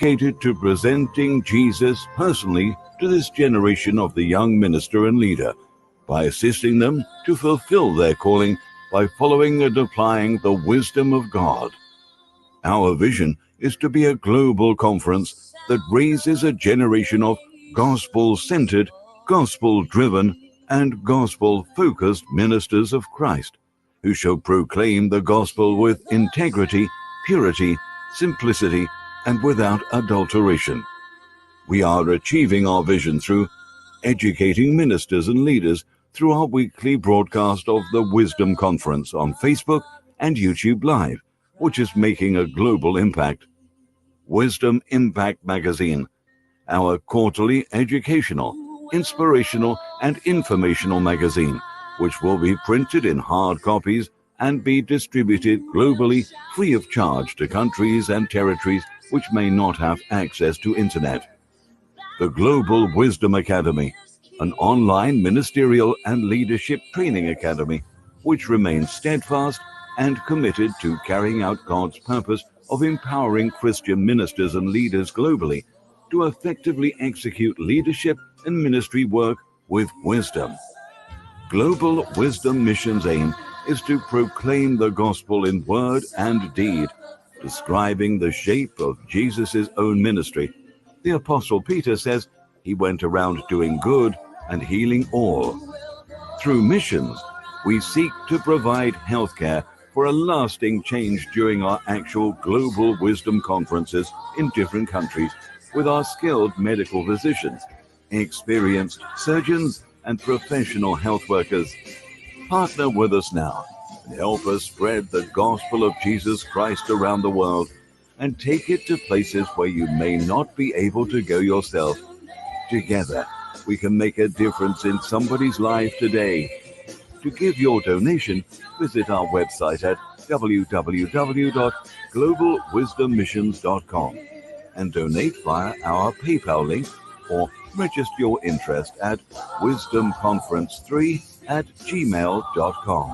dedicated to presenting Jesus personally to this generation of the young minister and leader by assisting them to fulfill their calling by following and applying the wisdom of God. Our vision is to be a global conference that raises a generation of gospel-centered, gospel-driven, and gospel-focused ministers of Christ, who shall proclaim the gospel with integrity, purity, simplicity, and without adulteration. We are achieving our vision through educating ministers and leaders through our weekly broadcast of the Wisdom Conference on Facebook and YouTube Live, which is making a global impact. Wisdom Impact Magazine, our quarterly educational, inspirational, and informational magazine, which will be printed in hard copies and be distributed globally free of charge to countries and territories which may not have access to internet. The Global Wisdom Academy, an online ministerial and leadership training academy, which remains steadfast and committed to carrying out God's purpose of empowering Christian ministers and leaders globally to effectively execute leadership and ministry work with wisdom. Global Wisdom Mission's aim is to proclaim the gospel in word and deed, describing the shape of Jesus' own ministry. The Apostle Peter says he went around doing good and healing all. Through missions, we seek to provide healthcare for a lasting change during our actual Global Wisdom Conferences in different countries with our skilled medical physicians, experienced surgeons, and professional health workers. Partner with us now and help us spread the gospel of Jesus Christ around the world and take it to places where you may not be able to go yourself. Together, we can make a difference in somebody's life today. To give your donation, visit our website at www.globalwisdommissions.com and donate via our PayPal link or register your interest at wisdomconference3@gmail.com.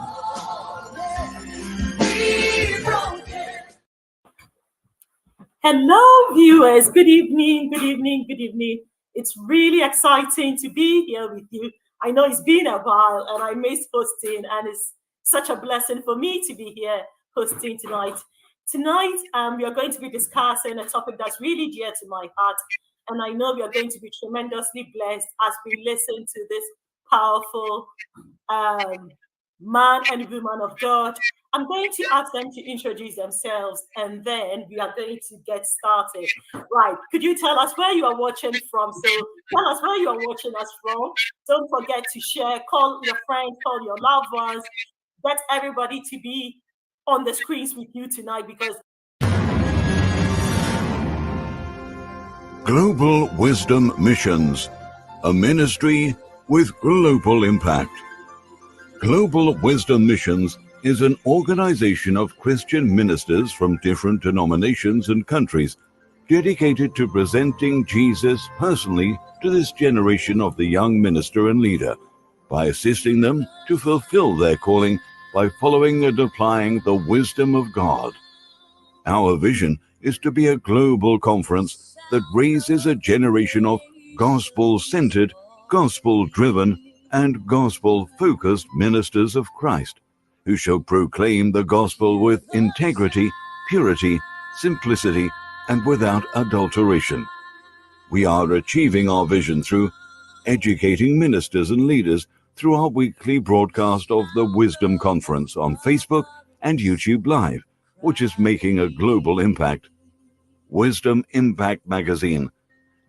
Hello, viewers. Good evening, good evening, good evening. It's really exciting to be here with you. I know it's been a while and I missed hosting, and it's such a blessing for me to be here hosting tonight. Tonight, we are going to be discussing a topic that's really dear to my heart, and I know we are going to be tremendously blessed as we listen to this powerful man and woman of God. I'm going to ask them to introduce themselves, and then we are going to get started. Right, could you tell us where you are watching from? So tell us where you are watching us from. Don't forget to share, call your friends, call your loved ones, get everybody to be on the screens with you tonight, because Global Wisdom Missions, a ministry with global impact. Global Wisdom Missions is an organization of Christian ministers from different denominations and countries dedicated to presenting Jesus personally to this generation of the young minister and leader by assisting them to fulfill their calling by following and applying the wisdom of God. Our vision is to be a global conference that raises a generation of gospel-centered, gospel-driven, and gospel-focused ministers of Christ, who shall proclaim the gospel with integrity, purity, simplicity, and without adulteration. We are achieving our vision through educating ministers and leaders through our weekly broadcast of the Wisdom Conference on Facebook and YouTube Live, which is making a global impact. Wisdom Impact Magazine,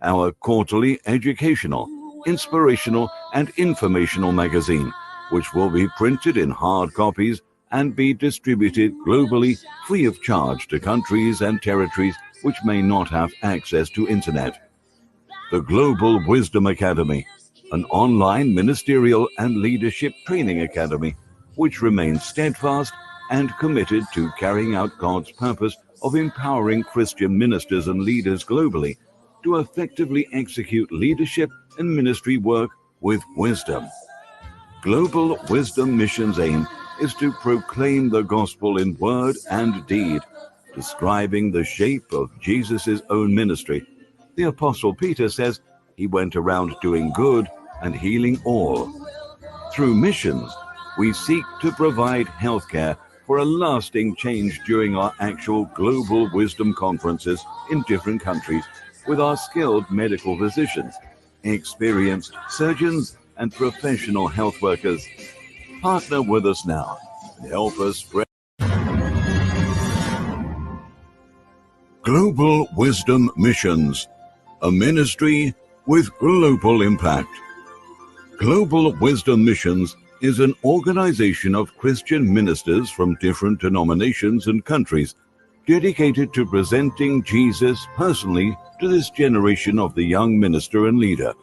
our quarterly educational, inspirational, and informational magazine, which will be printed in hard copies and be distributed globally free of charge to countries and territories which may not have access to internet. The Global Wisdom Academy, an online ministerial and leadership training academy, which remains steadfast and committed to carrying out God's purpose of empowering Christian ministers and leaders globally to effectively execute leadership and ministry work with wisdom. Global Wisdom Mission's aim is to proclaim the gospel in word and deed, describing the shape of Jesus' own ministry. The Apostle Peter says he went around doing good and healing all. Through missions, we seek to provide healthcare for a lasting change during our actual global wisdom conferences in different countries with our skilled medical physicians, experienced surgeons, and professional health workers. Partner with us now and help us spread Global Wisdom Missions, a ministry with global impact. Global Wisdom Missions is an organization of Christian ministers from different denominations and countries dedicated to presenting Jesus personally to this generation of the young minister and leader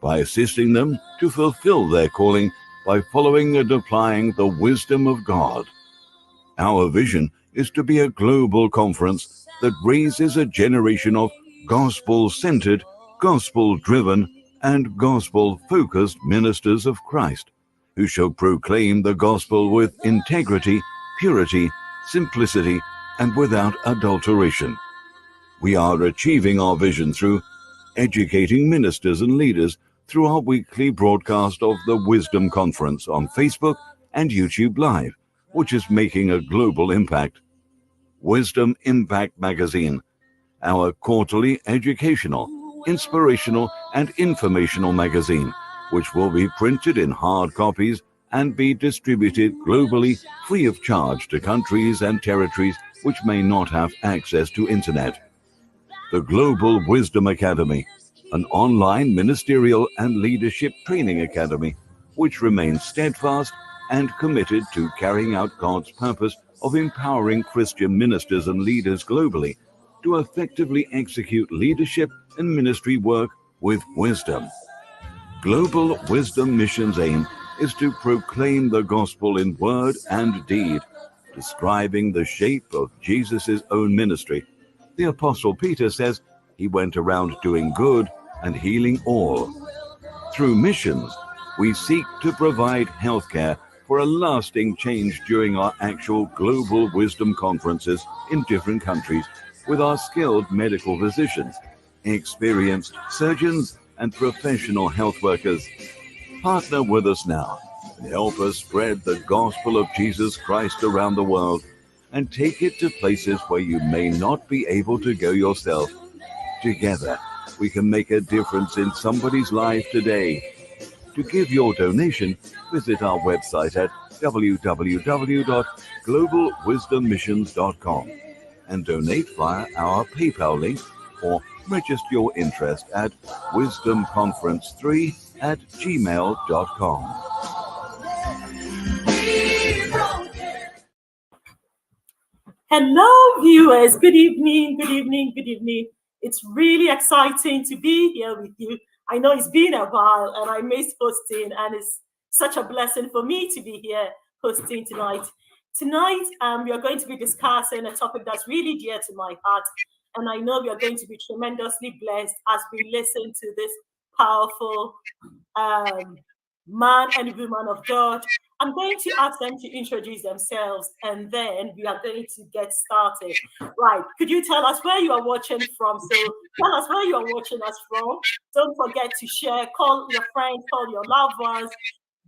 by assisting them to fulfill their calling by following and applying the wisdom of God. Our vision is to be a global conference that raises a generation of gospel-centered, gospel-driven, and gospel-focused ministers of Christ, who shall proclaim the gospel with integrity, purity, simplicity, and without adulteration. We are achieving our vision through educating ministers and leaders through our weekly broadcast of the Wisdom Conference on Facebook and YouTube Live, which is making a global impact. Wisdom Impact Magazine, our quarterly educational, inspirational, and informational magazine, which will be printed in hard copies and be distributed globally free of charge to countries and territories which may not have access to internet. The Global Wisdom Academy, an online ministerial and leadership training academy, which remains steadfast and committed to carrying out God's purpose of empowering Christian ministers and leaders globally to effectively execute leadership and ministry work with wisdom. Global Wisdom Missions' aim is to proclaim the gospel in word and deed, describing the shape of Jesus' own ministry. The Apostle Peter says he went around doing good and healing all. Through missions, we seek to provide healthcare for a lasting change during our actual global wisdom conferences in different countries with our skilled medical physicians, experienced surgeons, and professional health workers. Partner with us now and help us spread the gospel of Jesus Christ around the world and take it to places where you may not be able to go yourself. Together, we can make a difference in somebody's life today. To give your donation, visit our website at www.globalwisdommissions.com and donate via our PayPal link or register your interest at wisdomconference3@gmail.com. Hello, viewers. Good evening, good evening, good evening. It's really exciting to be here with you. I know it's been a while and I missed hosting, and it's such a blessing for me to be here hosting tonight. Tonight, we are going to be discussing a topic that's really dear to my heart, and I know we are going to be tremendously blessed as we listen to this powerful man and woman of God. I'm going to ask them to introduce themselves and then we are going to get started. Right. Could you tell us where you are watching from? So tell us where you are watching us from. Don't forget to share, call your friends, call your loved ones,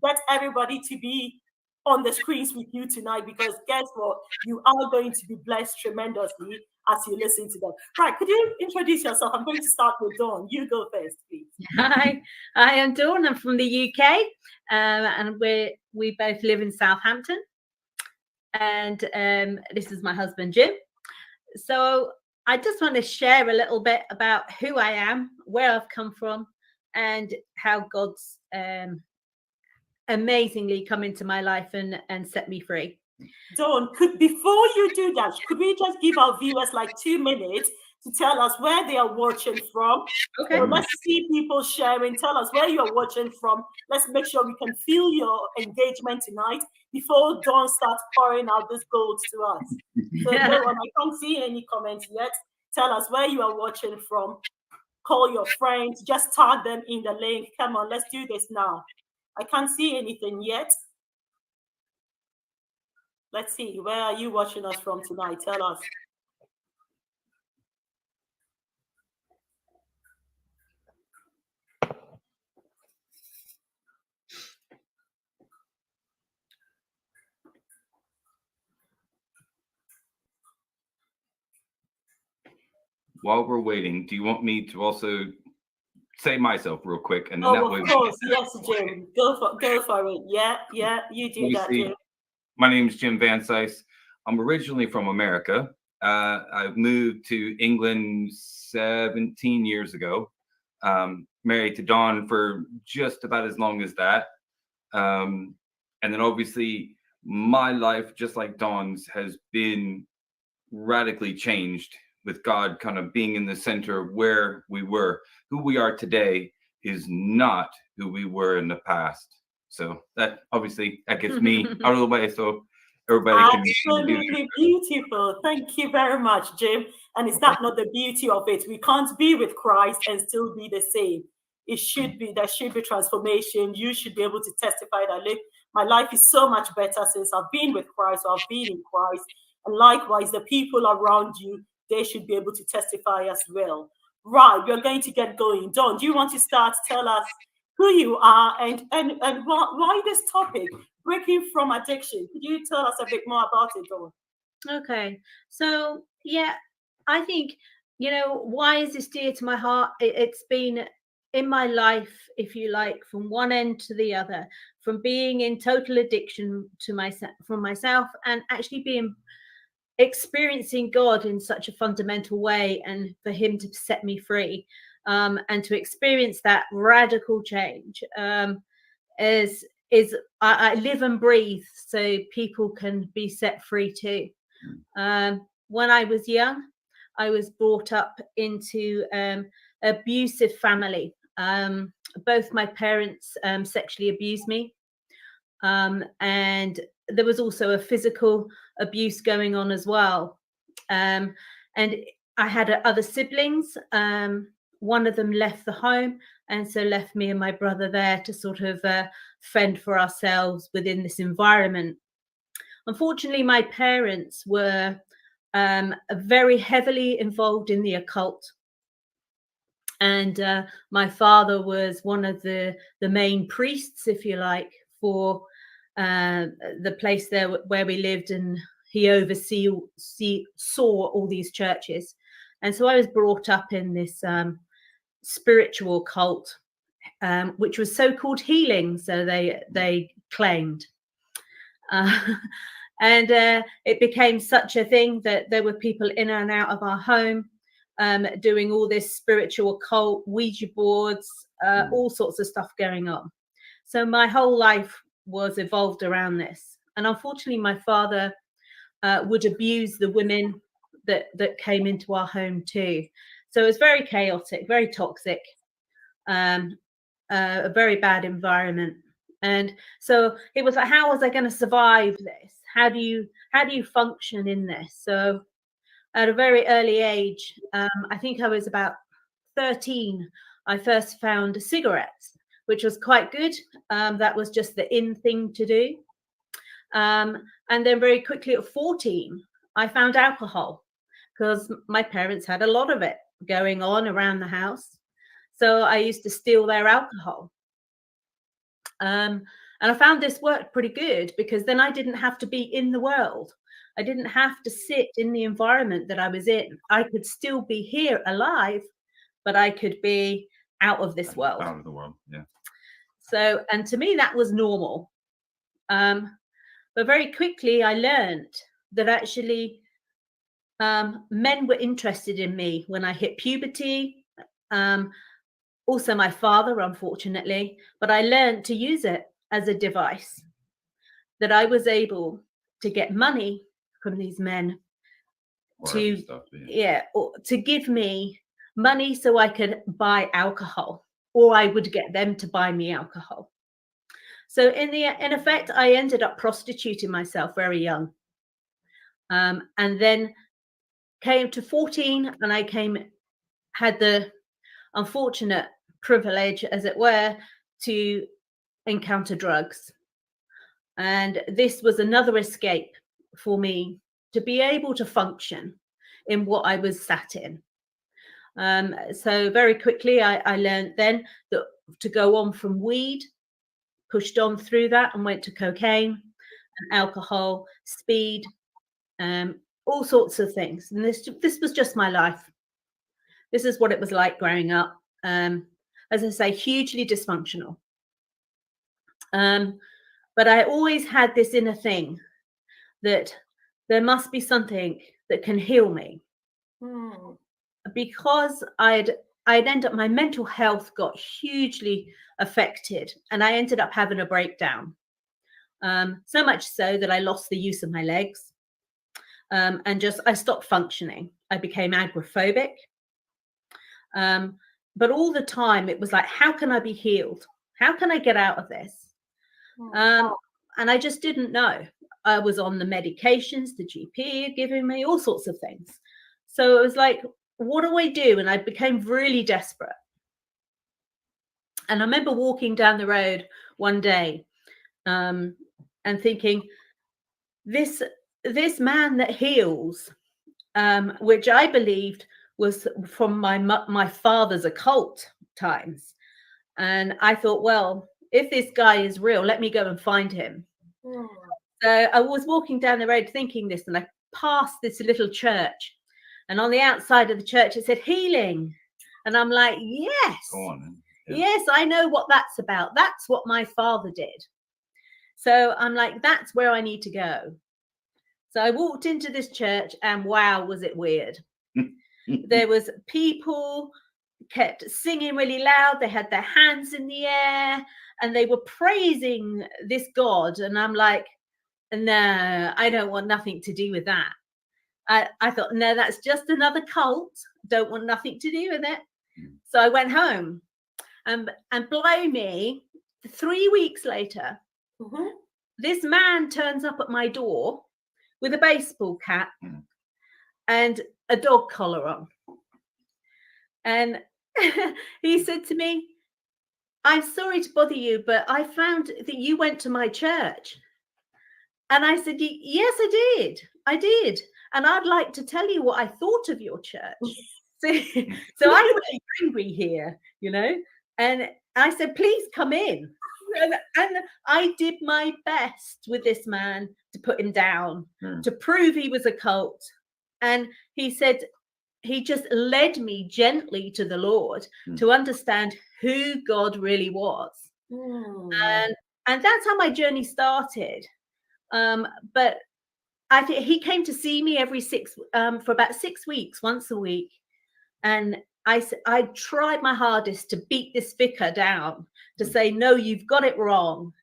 get everybody to be on the screens with you tonight, because guess what? You are going to be blessed tremendously as you listen to them. Right. Could you introduce yourself? I'm going to start with Dawn. You go first, please. Hi, I am Dawn. I'm from the UK, and we both live in Southampton. And this is my husband, Jim. So I just want to share a little bit about who I am, where I've come from, and how God's amazingly come into my life and set me free. Dawn, before you do that, could we just give our viewers like 2 minutes to tell us where they are watching from? Okay. So let's see people sharing. Tell us where you are watching from. Let's make sure we can feel your engagement tonight before Dawn starts pouring out this gold to us. So Dawn, I can't see any comments yet. Tell us where you are watching from. Call your friends. Just tag them in the link. Come on, let's do this now. I can't see anything yet. Let's see. Where are you watching us from tonight? Tell us. while we're waiting, do you want me to also say myself real quick, and then Oh, that of way course, yes, Jim. Go for it. Yeah, you do that, obviously, Jim. my name is Jim Van Sice. I'm originally from America. I've moved to England 17 years ago. Married to Dawn for just about as long as that. And then obviously my life, just like Dawn's, has been radically changed with God kind of being in the center of where we were. Who we are today is not who we were in the past. So that obviously that gets me out of the way so everybody can do that. Absolutely beautiful. Thank you very much, Jim. And is that not the beauty of it? We can't be with Christ and still be the same. There should be transformation. You should be able to testify that, look, my life is so much better since I've been with Christ, or I've been in Christ. And likewise, the people around you, they should be able to testify as well. Right, we're going to get going. Dawn, do you want to start? Tell us who you are and why this topic, breaking from addiction. Could you tell us a bit more about it, Dawn? Okay, so yeah, I think, why is this dear to my heart? It's been in my life, if you like, from one end to the other, from being in total addiction to myself, and actually experiencing God in such a fundamental way, and for Him to set me free, and to experience that radical change, I live and breathe so people can be set free too. When I was young, I was brought up into abusive family. Both my parents sexually abused me, and there was also a physical abuse going on as well. And I had other siblings. One of them left the home, and so left me and my brother there to sort of fend for ourselves within this environment. Unfortunately, my parents were very heavily involved in the occult. And my father was one of the main priests, if you like, for the place there where we lived, and he saw all these churches. And so I was brought up in this spiritual cult, which was so-called healing, so they claimed. And it became such a thing that there were people in and out of our home, doing all this spiritual occult, Ouija boards, all sorts of stuff going on. So my whole life was evolved around this. And unfortunately, my father would abuse the women that came into our home too. So it was very chaotic, very toxic, a very bad environment. And so it was like, how was I going to survive this? How do you function in this? So at a very early age, I think I was about 13, I first found cigarettes, which was quite good. That was just the in thing to do. And then very quickly at 14, I found alcohol, because my parents had a lot of it going on around the house. So I used to steal their alcohol. And I found this worked pretty good, because then I didn't have to be in the world. I didn't have to sit in the environment that I was in. I could still be here alive, but I could be out of this world. Out of the world, yeah. So, and to me, that was normal. But very quickly, I learned that actually men were interested in me when I hit puberty. Also my father, unfortunately, but I learned to use it as a device, that I was able to get money from these men to give me money so I could buy alcohol, or I would get them to buy me alcohol. So in effect, I ended up prostituting myself very young, and then came to 14, and I had the unfortunate privilege, as it were, to encounter drugs. And this was another escape for me to be able to function in what I was sat in. So very quickly, I learned then that to go on from weed, pushed on through that and went to cocaine and alcohol, speed, all sorts of things. And this was just my life. This is what it was like growing up. As I say, hugely dysfunctional. But I always had this inner thing that there must be something that can heal me. Because I'd end up, my mental health got hugely affected, and I ended up having a breakdown. So much so that I lost the use of my legs, and I stopped functioning. I became agoraphobic. But all the time it was like, how can I be healed? How can I get out of this? And I just didn't know. I was on the medications the GP had given me, all sorts of things. So it was like, what do I do? And I became really desperate. And I remember walking down the road one day, and thinking, this man that heals, which I believed was from my father's occult times. And I thought, well, if this guy is real, let me go and find him. So I was walking down the road thinking this, and I passed this little church, and on the outside of the church it said healing. And I'm like, yes, Go on. Yeah. Yes, I know what that's about. That's what my father did. So I'm like, that's where I need to go. So I walked into this church, and wow, was it weird. There was people kept singing really loud. They had their hands in the air and they were praising this God. And I'm like, no, I don't want nothing to do with that. I thought, no, that's just another cult. Don't want nothing to do with it. So I went home, and blow me, 3 weeks later, this man turns up at my door with a baseball cap and a dog collar on. And he said to me, I'm sorry to bother you, but I found that you went to my church. And I said, yes, I did. And I'd like to tell you what I thought of your church. So I'm really angry here, you know. And I said, please come in. And I did my best with this man to put him down, to prove he was a cult. And he said, he just led me gently to the Lord to understand who God really was. And that's how my journey started. But I think he came to see me for about 6 weeks, once a week. And I tried my hardest to beat this vicar down, to say, no, you've got it wrong.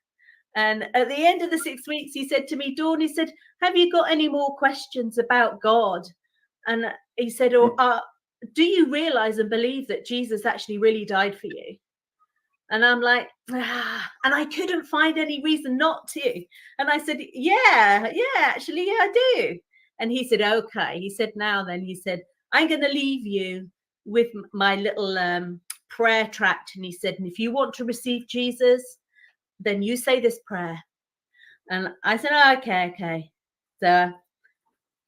And at the end of the 6 weeks, he said to me, Dawn, he said, have you got any more questions about God? And he said, do you realize and believe that Jesus actually really died for you? And I'm like, and I couldn't find any reason not to. And I said, yeah, actually, I do. And he said, okay. He said, now then, he said, I'm going to leave you with my little prayer tract. And he said, and if you want to receive Jesus, then you say this prayer. And I said, oh, okay. So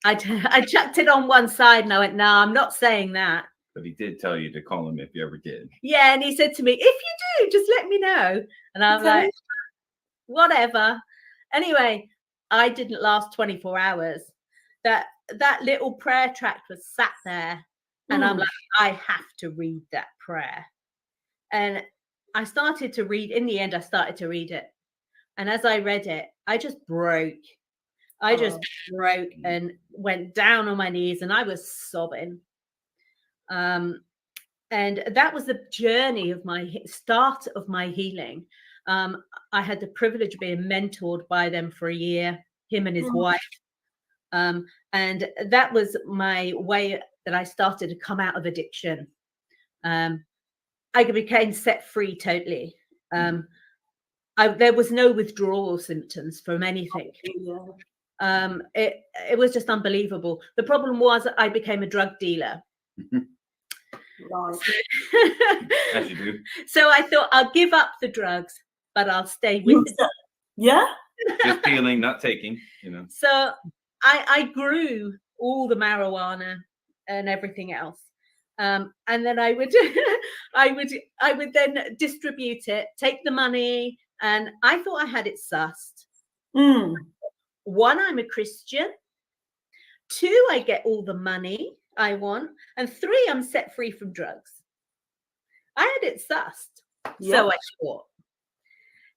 I chucked it on one side, and I went, no, I'm not saying that. But he did tell you to call him if you ever did. Yeah, and he said to me, if you do, just let me know. And I'm like, whatever. Anyway, I didn't last 24 hours. That little prayer tract was sat there, and I'm like, I have to read that prayer. And I started to read. In the end, I started to read it. And as I read it, I just broke. I just broke and went down on my knees, and I was sobbing. And that was the journey of my start of my healing. I had the privilege of being mentored by them for a year, him and his wife. And that was my way that I started to come out of addiction. I became set free totally. There was no withdrawal symptoms from anything. It was just unbelievable. The problem was I became a drug dealer. Right. As you do. So I thought, I'll give up the drugs, but I'll stay with it. Yeah. Just dealing, not taking, you know. So I grew all the marijuana and everything else. And then I would I would then distribute it, take the money, and I thought I had it sussed. One, I'm a Christian. Two, I get all the money. I want, and 3, I'm set free from drugs. I had it sussed, so I thought.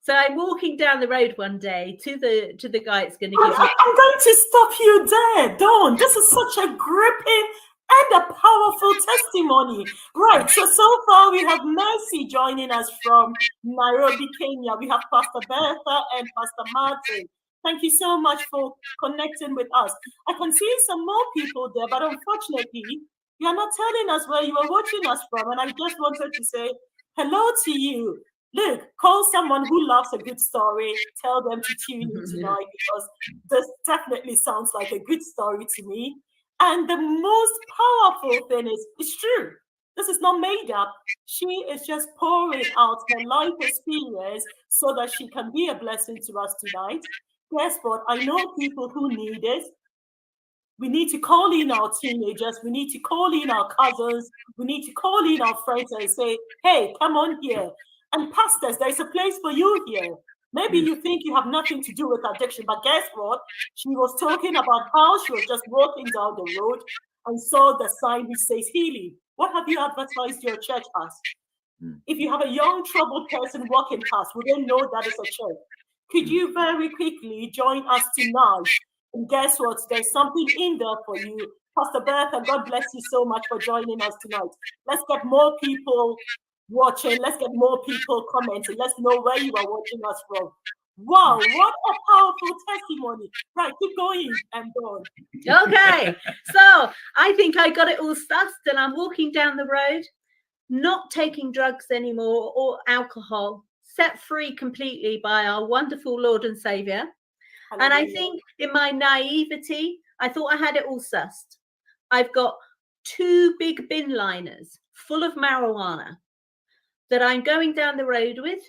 So I'm walking down the road one day to the guy that's going to give me. I'm going to stop you there, Dawn. This is such a gripping and a powerful testimony. Right, so far we have Mercy joining us from Nairobi, Kenya. We have Pastor Bertha and Pastor Martin. Thank you so much for connecting with us. I can see some more people there, but unfortunately, you are not telling us where you are watching us from. And I just wanted to say hello to you. Look, call someone who loves a good story. Tell them to tune in tonight, because this definitely sounds like a good story to me. And the most powerful thing is, it's true. This is not made up. She is just pouring out her life experience so that she can be a blessing to us tonight. Guess what? I know people who need it. We need to call in our teenagers. We need to call in our cousins. We need to call in our friends and say, hey, come on here. And pastors, there's a place for you here. Maybe you think you have nothing to do with addiction, but guess what? She was talking about how she was just walking down the road and saw the sign which says healing. What have you advertised your church as? If you have a young troubled person walking past, we don't know that is a church. Could you very quickly join us tonight? And guess what? There's something in there for you. Pastor Bertha, God bless you so much for joining us tonight. Let's get more people watching. Let's get more people commenting. Let's know where you are watching us from. Wow, what a powerful testimony. Right, keep going, and Dawn. Okay, so I think I got it all sussed, and I'm walking down the road, not taking drugs anymore or alcohol, set free completely by our wonderful Lord and Savior. Hallelujah. And I think in my naivety, I thought I had it all sussed. I've got 2 big bin liners full of marijuana that I'm going down the road with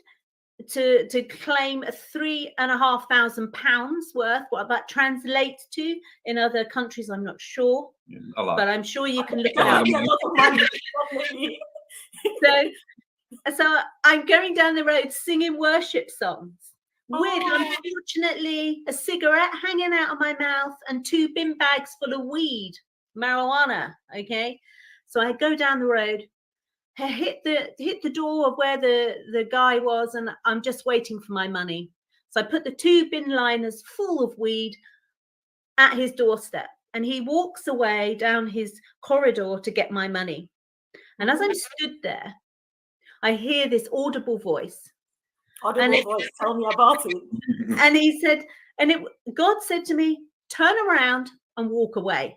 to claim £3,500 worth. What that translates to in other countries, I'm not sure. A lot. But I'm sure you can look it up. So I'm going down the road singing worship songs with, unfortunately, a cigarette hanging out of my mouth and 2 bin bags full of weed, marijuana. Okay, so I go down the road, hit the door of where the guy was, and I'm just waiting for my money. So I put the 2 bin liners full of weed at his doorstep, and he walks away down his corridor to get my money. And as I'm stood there, I hear this audible voice. Tell me about it. And he said, God said to me, turn around and walk away.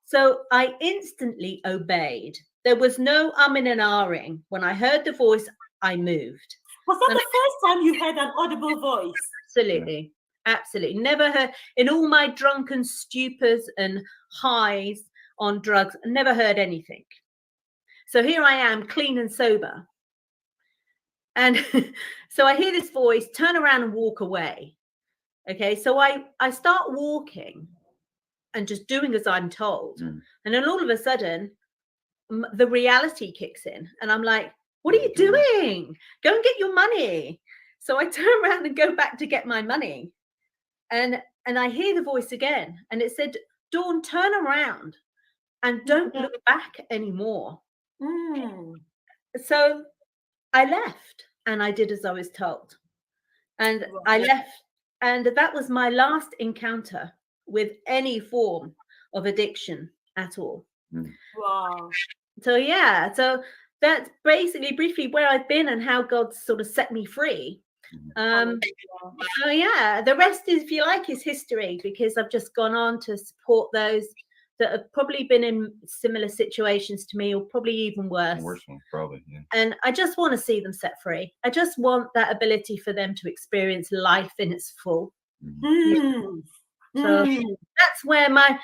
So I instantly obeyed. There was no umming and ahhing. When I heard the voice, I moved. Was that the first time you heard an audible voice? Absolutely. Absolutely. Never heard, in all my drunken stupors and highs on drugs, never heard anything. So here I am, clean and sober. And so I hear this voice, turn around and walk away. Okay, so I start walking and just doing as I'm told. And then all of a sudden, the reality kicks in. And I'm like, what are you doing? Go and get your money. So I turn around and go back to get my money. And I hear the voice again. And it said, Dawn, turn around and don't look back anymore. So I left and I did as I was told. And I left. And that was my last encounter with any form of addiction at all. Wow. So, yeah. So that's basically briefly where I've been and how God sort of set me free. So, yeah, the rest is, if you like, is history, because I've just gone on to support those that have probably been in similar situations to me, or probably even worse. Worse one, probably, yeah. And I just want to see them set free. I just want that ability for them to experience life in its full. So that's where my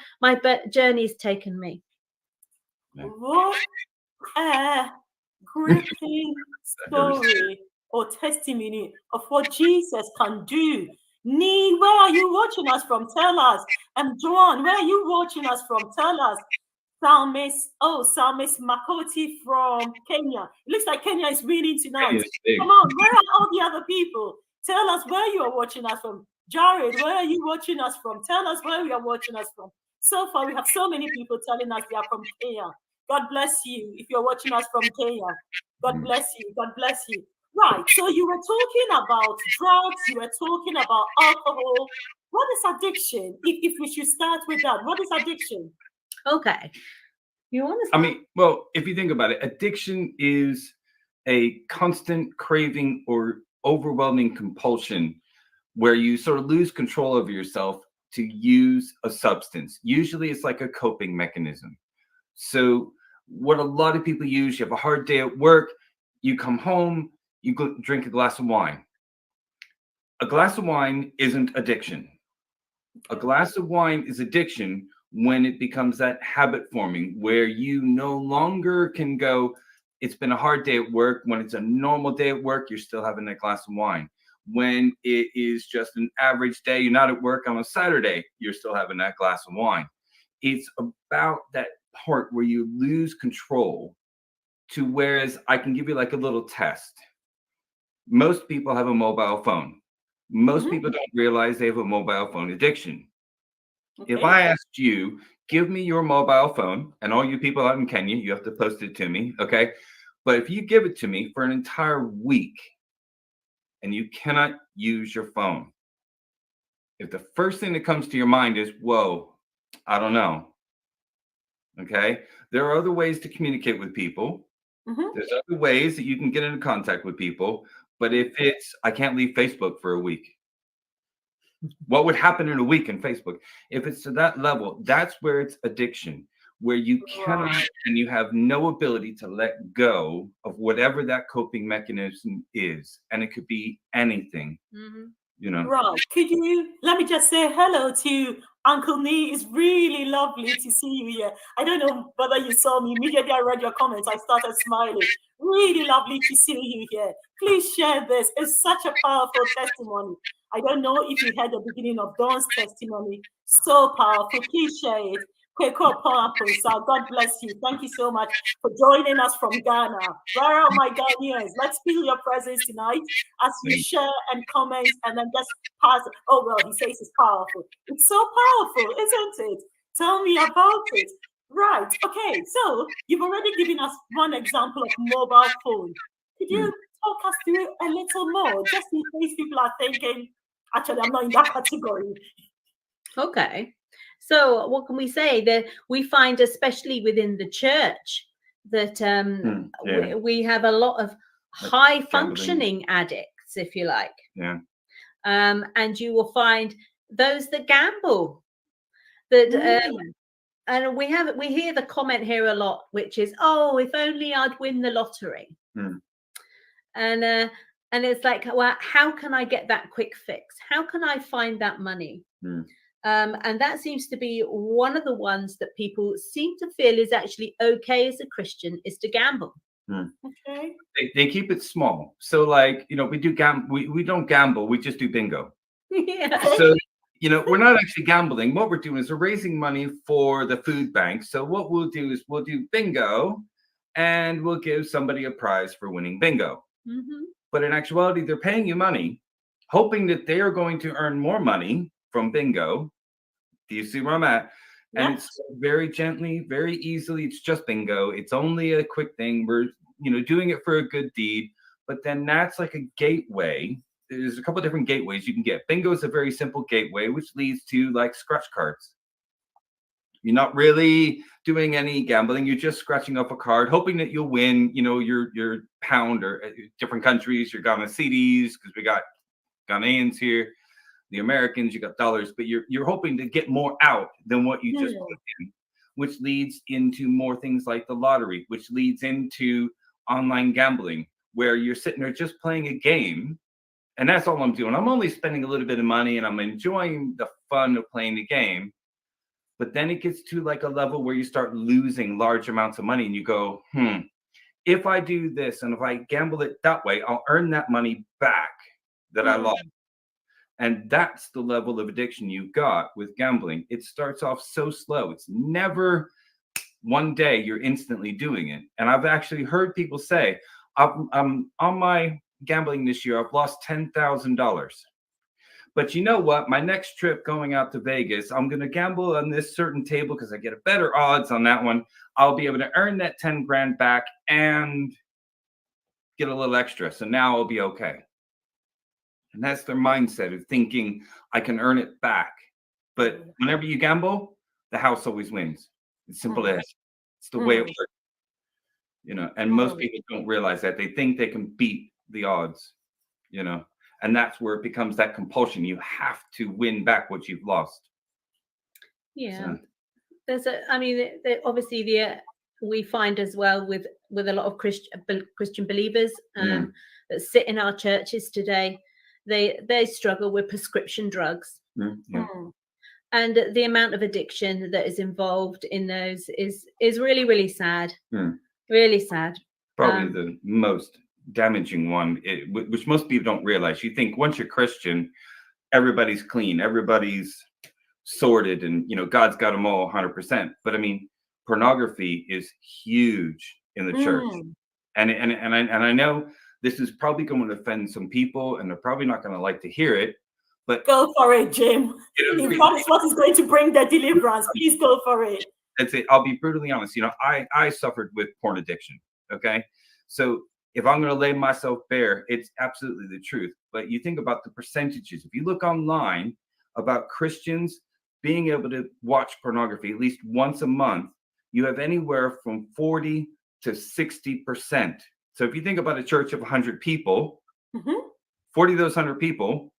journey's taken me. What a gripping story or testimony of what Jesus can do. Nee, where are you watching us from? Tell us. And Joan, where are you watching us from? Tell us. Psalmist Makoti from Kenya. It looks like Kenya is winning tonight. Come on, where are all the other people? Tell us where you are watching us from. Jared, where are you watching us from? Tell us where you are watching us from. So far, we have so many people telling us they are from Kenya. God bless you if you're watching us from Kenya. God bless you. God bless you. Right. So you were talking about drugs. You were talking about alcohol. What is addiction? If we should start with that, what is addiction? Okay. You want to? I mean, well, if you think about it, addiction is a constant craving or overwhelming compulsion where you sort of lose control of yourself to use a substance. Usually it's like a coping mechanism. So what a lot of people use, you have a hard day at work, you come home, you go drink a glass of wine. A glass of wine isn't addiction. A glass of wine is addiction when it becomes that habit forming where you no longer can go, it's been a hard day at work. When it's a normal day at work, you're still having that glass of wine. When it is just an average day, you're not at work on a Saturday, you're still having that glass of wine. It's about that part where you lose control to whereas I can give you like a little test. Most people have a mobile phone. Most people don't realize they have a mobile phone addiction. Okay. If I asked you, give me your mobile phone, and all you people out in Kenya, you have to post it to me, okay? But if you give it to me for an entire week and you cannot use your phone, if the first thing that comes to your mind is, whoa, I don't know, okay? There are other ways to communicate with people. There's other ways that you can get into contact with people. But if it's, I can't leave Facebook for a week. What would happen in a week in Facebook? If it's to that level, that's where it's addiction, where you cannot and you have no ability to let go of whatever that coping mechanism is. And it could be anything, you know. Right. Could you let me just say hello to Uncle Nee? It's really lovely to see you here. I don't know whether you saw me. Immediately I read your comments, I started smiling. Really lovely to see you here. Please share this. It's such a powerful testimony. I don't know if you heard the beginning of Dawn's testimony. So powerful. Please share it. God bless you. Thank you so much for joining us from Ghana. Where are my Ghanaians? Let's feel your presence tonight as you share and comment and then just pass. Oh, well, he says it's powerful. It's so powerful, isn't it? Tell me about it. Right. Okay. So you've already given us one example of mobile phone. Could you talk us through a little more, just in case people are thinking, actually, I'm not in that category. Okay. So what can we say? That we find, especially within the church, that we have a lot of high functioning addicts, if you like. Yeah. And you will find those that gamble. That and we hear the comment here a lot, which is, "Oh, if only I'd win the lottery." And it's like, well, how can I get that quick fix? How can I find that money? And that seems to be one of the ones that people seem to feel is actually okay as a Christian, is to gamble. Okay. They keep it small. So like, you know, we don't gamble, we just do bingo. So, you know, we're not actually gambling. What we're doing is we're raising money for the food bank. So what we'll do is we'll do bingo and we'll give somebody a prize for winning bingo. But in actuality, they're paying you money, hoping that they are going to earn more money from bingo. Do you see where I'm at? And it's very gently, very easily. It's just bingo. It's only a quick thing. We're, you know, doing it for a good deed. But then that's like a gateway. There's a couple of different gateways you can get. Bingo is a very simple gateway, which leads to like scratch cards. You're not really doing any gambling. You're just scratching up a card, hoping that you'll win, you know, your pound, or different countries, your Ghana cedis, because we got Ghanaians here. The Americans, you got dollars, but you're hoping to get more out than what you just put in, which leads into more things like the lottery, which leads into online gambling, where you're sitting there just playing a game. And that's all I'm doing. I'm only spending a little bit of money and I'm enjoying the fun of playing the game. But then it gets to like a level where you start losing large amounts of money and you go, if I do this and if I gamble it that way, I'll earn that money back that I lost. And that's the level of addiction you've got with gambling. It starts off so slow. It's never one day you're instantly doing it. And I've actually heard people say, I'm on my gambling this year, I've lost $10,000. But you know what? My next trip going out to Vegas, I'm going to gamble on this certain table because I get a better odds on that one. I'll be able to earn that 10 grand back and get a little extra. So now I'll be okay. And that's their mindset of thinking I can earn it back. But whenever you gamble, the house always wins. It's simple as it's the way it works. You know, and most people don't realize that. They think they can beat the odds, you know, and that's where it becomes that compulsion. You have to win back what you've lost. Yeah. So. Obviously we find as well with a lot of Christian believers that sit in our churches today, they struggle with prescription drugs. And the amount of addiction that is involved in those is really, really sad. Really sad. Probably the most damaging one, which most people don't realize. You think once you're Christian, everybody's clean, everybody's sorted, and you know God's got them all 100%. But I mean, pornography is huge in the church, and I know this is probably going to offend some people, and they're probably not going to like to hear it. But go for it, Jim. If that is what is going to bring the deliverance, please go for it. That's it. I'll be brutally honest. You know, I suffered with porn addiction. Okay. So if I'm going to lay myself bare, it's absolutely the truth. But you think about the percentages. If you look online about Christians being able to watch pornography at least once a month, you have anywhere from 40 to 60%. So if you think about a church of 100 people, 40 of those 100 people,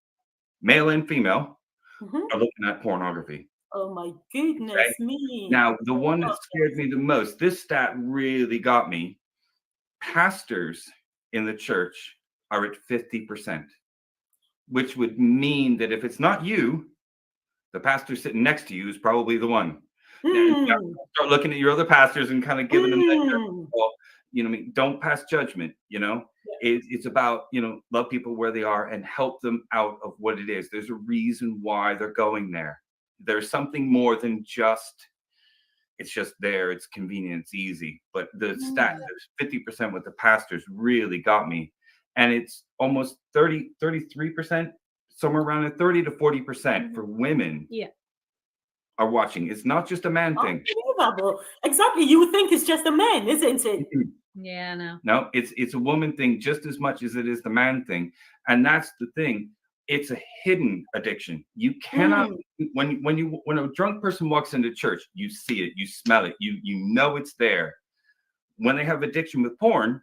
male and female, are looking at pornography. Oh my goodness me. Now, the one that scared me the most, this stat really got me. Pastors in the church are at 50%, which would mean that if it's not you, the pastor sitting next to you is probably the one. You start looking at your other pastors and kind of giving them that, well, you know, don't pass judgment, you know. It's about, you know, love people where they are and help them out of what it is. There's a reason why they're going there. There's something more than just, it's just there, it's convenient, it's easy. But the stat, 50% with the pastors really got me. And it's almost 33%, somewhere around the 30 to 40% for women are watching. It's not just a man thing. Unbelievable. Exactly. You would think it's just a man, isn't it? Yeah, no. No, it's a woman thing just as much as it is the man thing. And that's the thing. It's a hidden addiction. You cannot, when a drunk person walks into church, you see it, you smell it, you know it's there. When they have addiction with porn,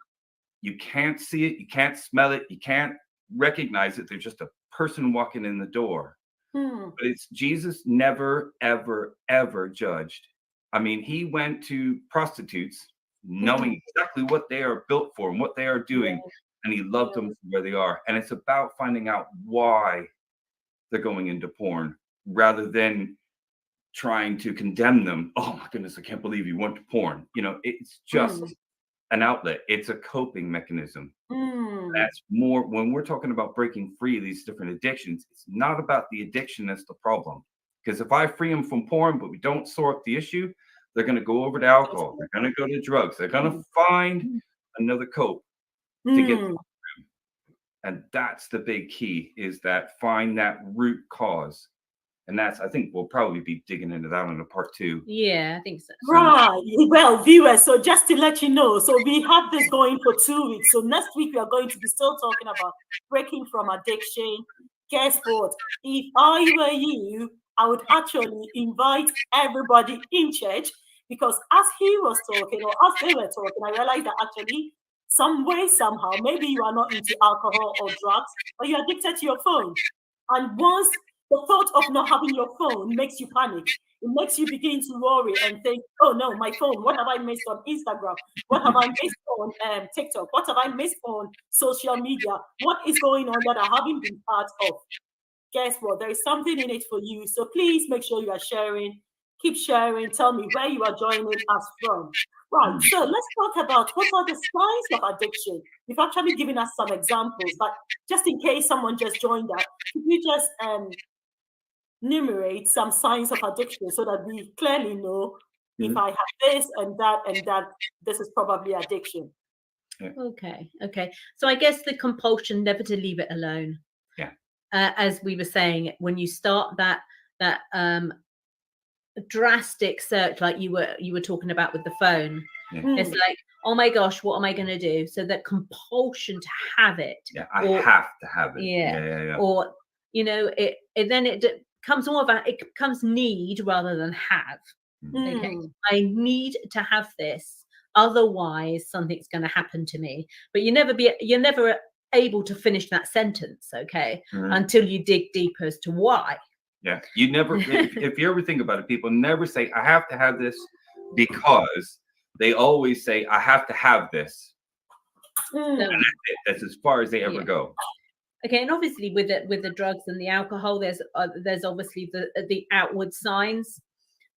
you can't see it, you can't smell it, you can't recognize it. They're just a person walking in the door. But it's Jesus never, ever, ever judged. I mean, he went to prostitutes knowing exactly what they are built for and what they are doing. And he loved them for where they are. And it's about finding out why they're going into porn rather than trying to condemn them. Oh my goodness, I can't believe you went to porn. You know, it's just an outlet. It's a coping mechanism. That's more when we're talking about breaking free of these different addictions. It's not about the addiction that's the problem. Because if I free them from porn, but we don't sort the issue, they're going to go over to alcohol. They're going to go to drugs. They're going to find another cope to get through. And that's the big key, is that find that root cause. And that's, I think we'll probably be digging into that in a part 2. Yeah, I think so. Right. Well, viewers, so just to let you know, so we have this going for 2 weeks. So next week, we are going to be still talking about breaking from addiction. Guess what? If I were you, I would actually invite everybody in church, because as he was talking, or as they were talking, I realized that actually some way, somehow, maybe you are not into alcohol or drugs, but you're addicted to your phone. And once the thought of not having your phone makes you panic, it makes you begin to worry and think, oh no, my phone, what have I missed on Instagram? What have I missed on TikTok? What have I missed on social media? What is going on that I haven't been part of? Guess what? There is something in it for you. So please make sure you are sharing. Keep sharing. Tell me where you are joining us from. Right. So let's talk about what are the signs of addiction. You've actually given us some examples, but just in case someone just joined us, could you just enumerate some signs of addiction so that we clearly know if I have this and that, this is probably addiction. Okay. So I guess the compulsion never to leave it alone. Yeah. as we were saying, when you start that drastic search, like you were talking about with the phone, it's like, oh my gosh, what am I going to do? So that compulsion to have it. Yeah, I have to have it. Yeah. Or, you know, it becomes more about, it becomes need rather than have. Okay, I need to have this, otherwise something's going to happen to me. But you're never able to finish that sentence, okay, until you dig deeper as to why. Yeah, you never, if you ever think about it, people never say, I have to have this, because they always say, I have to have this. And that's it. That's as far as they ever go. Okay, and obviously with the drugs and the alcohol, there's obviously the outward signs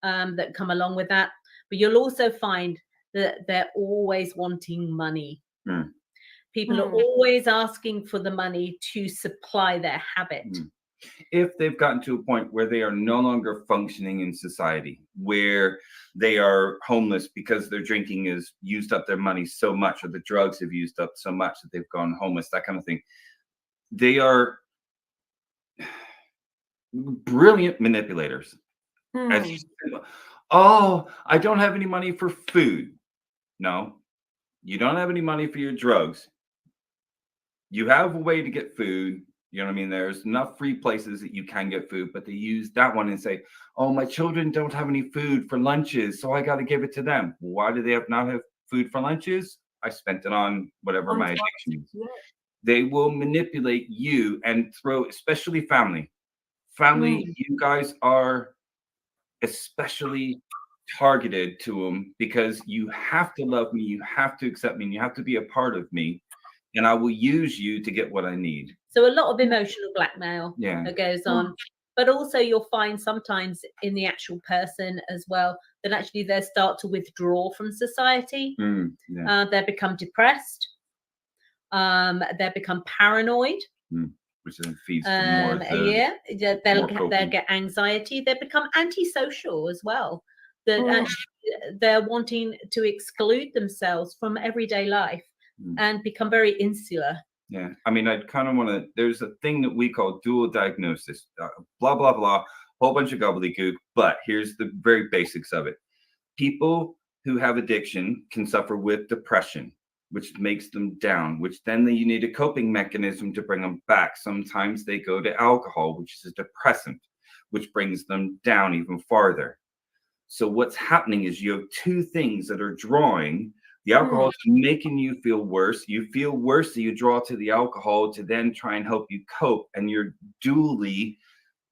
that come along with that. But you'll also find that they're always wanting money. People are always asking for the money to supply their habit. If they've gotten to a point where they are no longer functioning in society, where they are homeless because their drinking has used up their money so much, or the drugs have used up so much that they've gone homeless, that kind of thing, they are brilliant manipulators. Oh, I don't have any money for food. No, you don't have any money for your drugs. You have a way to get food. You know what I mean? There's enough free places that you can get food, but they use that one and say, oh, my children don't have any food for lunches, so I got to give it to them. Why do they not have food for lunches? I spent it on whatever my addiction is. They will manipulate you and throw, especially family. You guys are especially targeted to them, because you have to love me, you have to accept me, and you have to be a part of me, and I will use you to get what I need. So a lot of emotional blackmail that goes on. But also you'll find sometimes in the actual person as well that actually they start to withdraw from society. They become depressed. They become paranoid. Which then feeds more. They'll get anxiety. They become antisocial as well. That actually they're wanting to exclude themselves from everyday life and become very insular. Yeah, I mean, I kind of want to, there's a thing that we call dual diagnosis, blah, blah, blah, whole bunch of gobbledygook, but here's the very basics of it. People who have addiction can suffer with depression, which makes them down, which then you need a coping mechanism to bring them back. Sometimes they go to alcohol, which is a depressant, which brings them down even farther. So what's happening is you have two things that are drawing. The alcohol is making you feel worse. You feel worse, so you draw to the alcohol to then try and help you cope. And you're dually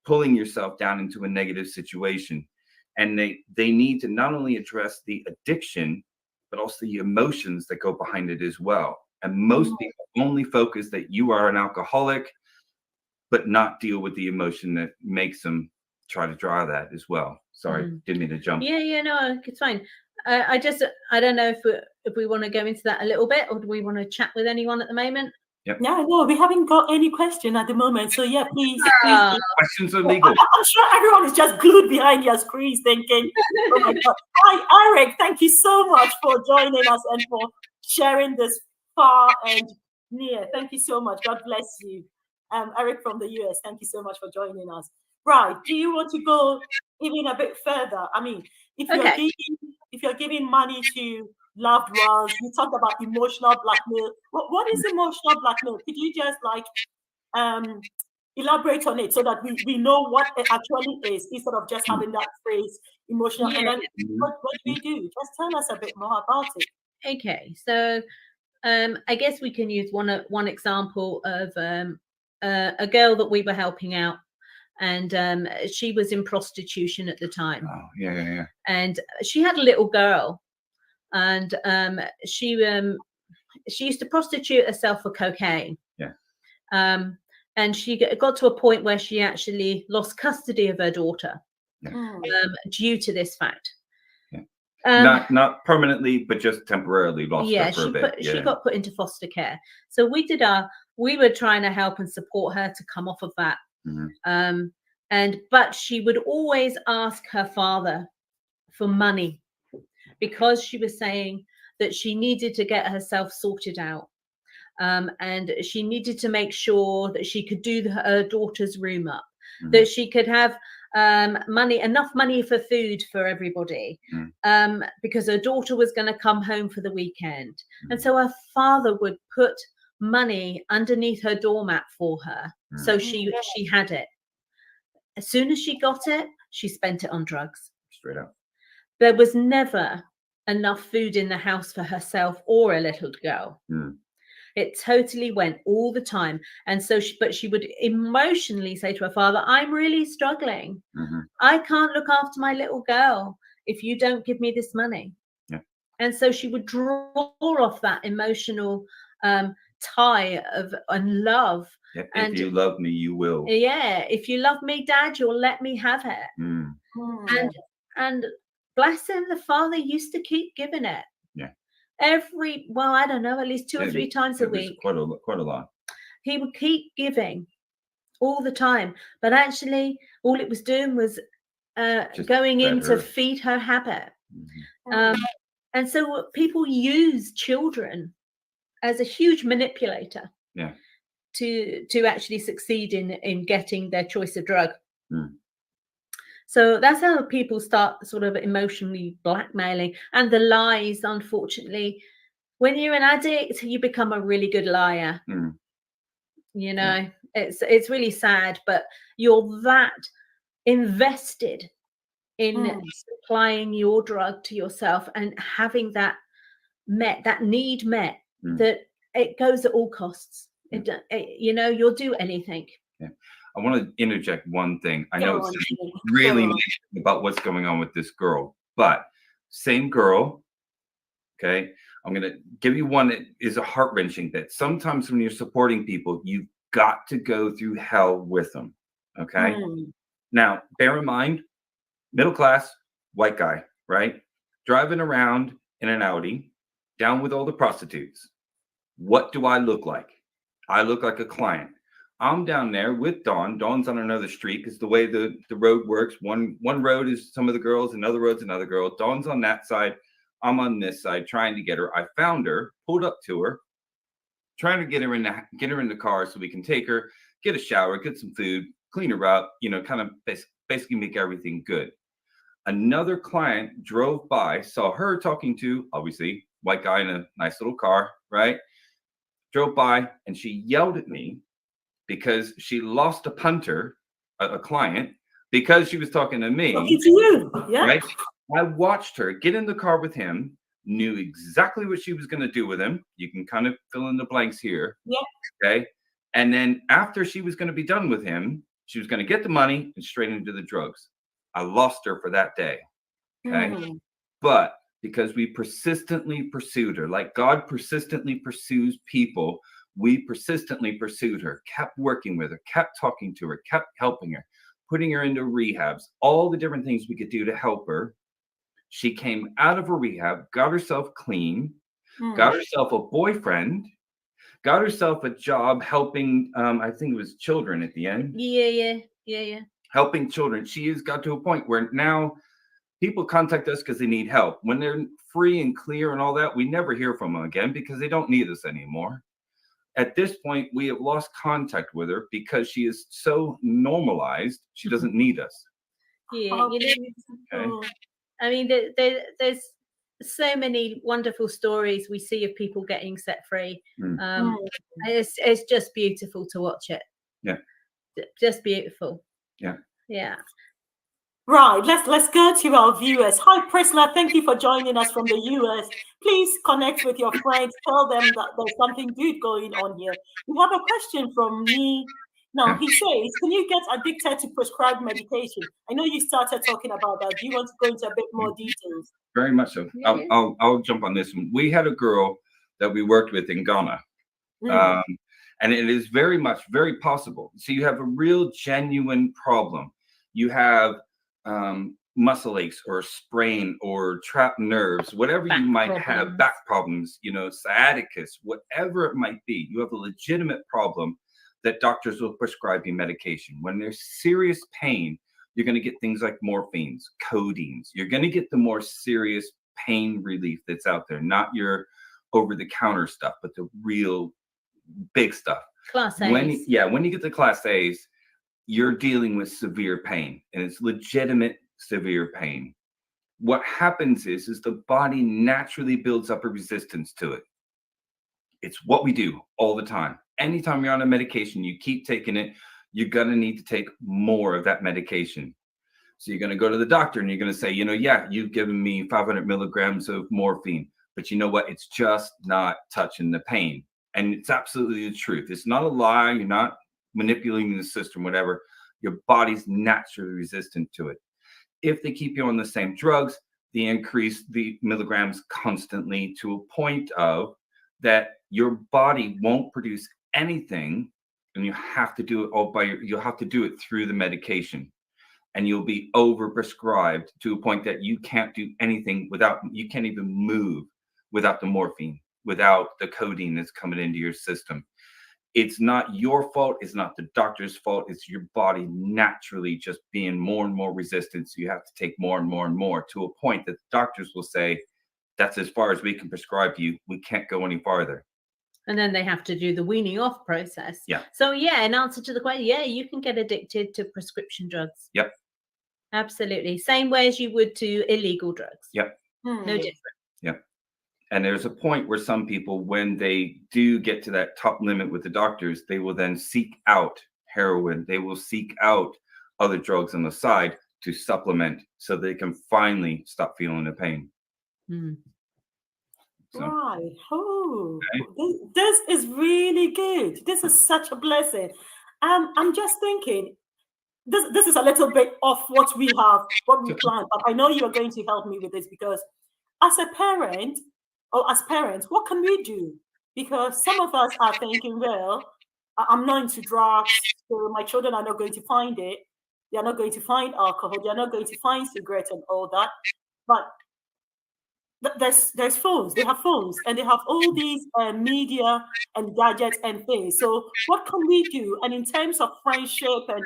pulling yourself down into a negative situation. And they need to not only address the addiction, but also the emotions that go behind it as well. And most people only focus that you are an alcoholic, but not deal with the emotion that makes them try to draw that as well. Sorry, didn't mean to jump. Yeah, no, it's fine. I don't know if we want to go into that a little bit, or do we want to chat with anyone at the moment? Yep. No, we haven't got any question at the moment. So yeah, please. Questions are legal. I'm sure everyone is just glued behind your screens thinking, oh my God. Hi, Eric, thank you so much for joining us and for sharing this far and near. Thank you so much. God bless you. Eric from the US, thank you so much for joining us. Right, do you want to go even a bit further? I mean, if you're giving money to loved ones, you talk about emotional blackmail. What is emotional blackmail? Could you just elaborate on it so that we know what it actually is, instead of just having that phrase emotional? And then what do we do? Just tell us a bit more about it. Okay, so I guess we can use one example of a girl that we were helping out. And she was in prostitution at the time. Oh, yeah. And she had a little girl, and she used to prostitute herself for cocaine. Yeah. And she got to a point where she actually lost custody of her daughter due to this fact. Yeah. Not permanently, but just temporarily lost her for a bit. She got put into foster care. So we were trying to help and support her to come off of that. But she would always ask her father for money, because she was saying that she needed to get herself sorted out. and she needed to make sure that she could do her daughter's room up, that she could have enough money for food for everybody, because her daughter was going to come home for the weekend. And so her father would put money underneath her doormat for her, so she had it. As soon as she got it, she spent it on drugs. Straight up. There was never enough food in the house for herself or a little girl. It totally went all the time. And so she would emotionally say to her father, I'm really struggling. I can't look after my little girl if you don't give me this money. And so she would draw off that emotional tie and love. If you love me, you will. Yeah, if you love me, Dad, you'll let me have it. And bless him, the father used to keep giving it. I don't know, at least 2 or 3 times a week. Quite a lot. He would keep giving all the time, but actually all it was doing was going in to feed her habit. And so people use children as a huge manipulator to actually succeed in getting their choice of drug. So that's how people start sort of emotionally blackmailing. And the lies, unfortunately, when you're an addict, you become a really good liar. You know, it's really sad, but you're that invested in supplying your drug to yourself and having that need met, that it goes at all costs. You know, you'll do anything. I want to interject one thing. I know it's really negative about what's going on with this girl, but same girl. Okay. I'm going to give you one that is a heart-wrenching bit. Sometimes when you're supporting people, you've got to go through hell with them. Okay. Now, bear in mind, middle class, white guy, right? Driving around in an Audi, down with all the prostitutes. What do I look like? I look like a client. I'm down there with Dawn. Dawn's on another street because the way the road works, one road is some of the girls, another road's another girl. Dawn's on that side. I'm on this side trying to get her. I found her, pulled up to her, trying to get her in the car so we can take her, get a shower, get some food, clean her up, you know, kind of basically make everything good. Another client drove by, saw her talking to, obviously, white guy in a nice little car, right? Drove by and she yelled at me because she lost a punter, a client, because she was talking to me. Talking to you, yeah. Right? I watched her get in the car with him, knew exactly what she was going to do with him. You can kind of fill in the blanks here. Yeah. Okay. And then after she was going to be done with him, she was going to get the money and straight into the drugs. I lost her for that day. Okay. But because we persistently pursued her, like God persistently pursues people, we persistently pursued her, kept working with her, kept talking to her, kept helping her, putting her into rehabs, all the different things we could do to help her. She came out of a rehab, got herself clean, got herself a boyfriend, got herself a job helping, I think it was children at the end. Yeah. Helping children. She has got to a point where now people contact us because they need help. When they're free and clear and all that, we never hear from them again because they don't need us anymore. At this point, we have lost contact with her because she is so normalized, she doesn't need us. Yeah, you know, I mean, there's so many wonderful stories we see of people getting set free. It's just beautiful to watch it. Yeah. Just beautiful. Yeah. Right, let's go to our viewers. Hi, Priscilla. Thank you for joining us from the US. Please connect with your friends. Tell them that there's something good going on here. We have a question from me. Now, he says, can you get addicted to prescribed medication? I know you started talking about that. Do you want to go into a bit more details? Very much so. Yeah. I'll jump on this one. We had a girl that we worked with in Ghana. And it is very possible. So you have a real genuine problem. You have muscle aches or sprain or trapped nerves, whatever you might have, back problems, you know, sciaticus, whatever it might be. You have a legitimate problem that doctors will prescribe you medication. When there's serious pain, you're going to get things like morphines, codeines. You're going to get the more serious pain relief that's out there, not your over-the-counter stuff, but the real big stuff. Class A's. When you get to class A's, you're dealing with severe pain, and it's legitimate severe pain. What happens is the body naturally builds up a resistance to it. It's what we do all the time. Anytime you're on a medication, you keep taking it, you're going to need to take more of that medication. So you're going to go to the doctor and you're going to say, you've given me 500 milligrams of morphine, but you know what? It's just not touching the pain. And it's absolutely the truth. It's not a lie. You're not manipulating the system, whatever. Your body's naturally resistant to it. If they keep you on the same drugs, they increase the milligrams constantly to a point of that your body won't produce anything, and you have to do it you'll have to do it through the medication, and you'll be overprescribed to a point that you can't do anything you can't even move without the morphine, without the codeine that's coming into your system. It's not your fault. It's not the doctor's fault. It's your body naturally just being more and more resistant. So you have to take more and more and more to a point that doctors will say, that's as far as we can prescribe you. We can't go any farther. And then they have to do the weaning off process. Yeah. So in answer to the question, you can get addicted to prescription drugs. Yep. Absolutely. Same way as you would to illegal drugs. Yep. No different. Yep. And there's a point where some people, when they do get to that top limit with the doctors, they will then seek out heroin. They will seek out other drugs on the side to supplement so they can finally stop feeling the pain. Mm. So, right. Oh, this is really good. This is such a blessing. I'm just thinking, this is a little bit off what we planned, but I know you are going to help me with this, because as a parent, or as parents, what can we do? Because some of us are thinking, well, I'm not into drugs, so my children are not going to find it. They are not going to find alcohol. They are not going to find cigarettes and all that. But there's phones. They have phones, and they have all these media and gadgets and things. So what can we do? And in terms of friendship and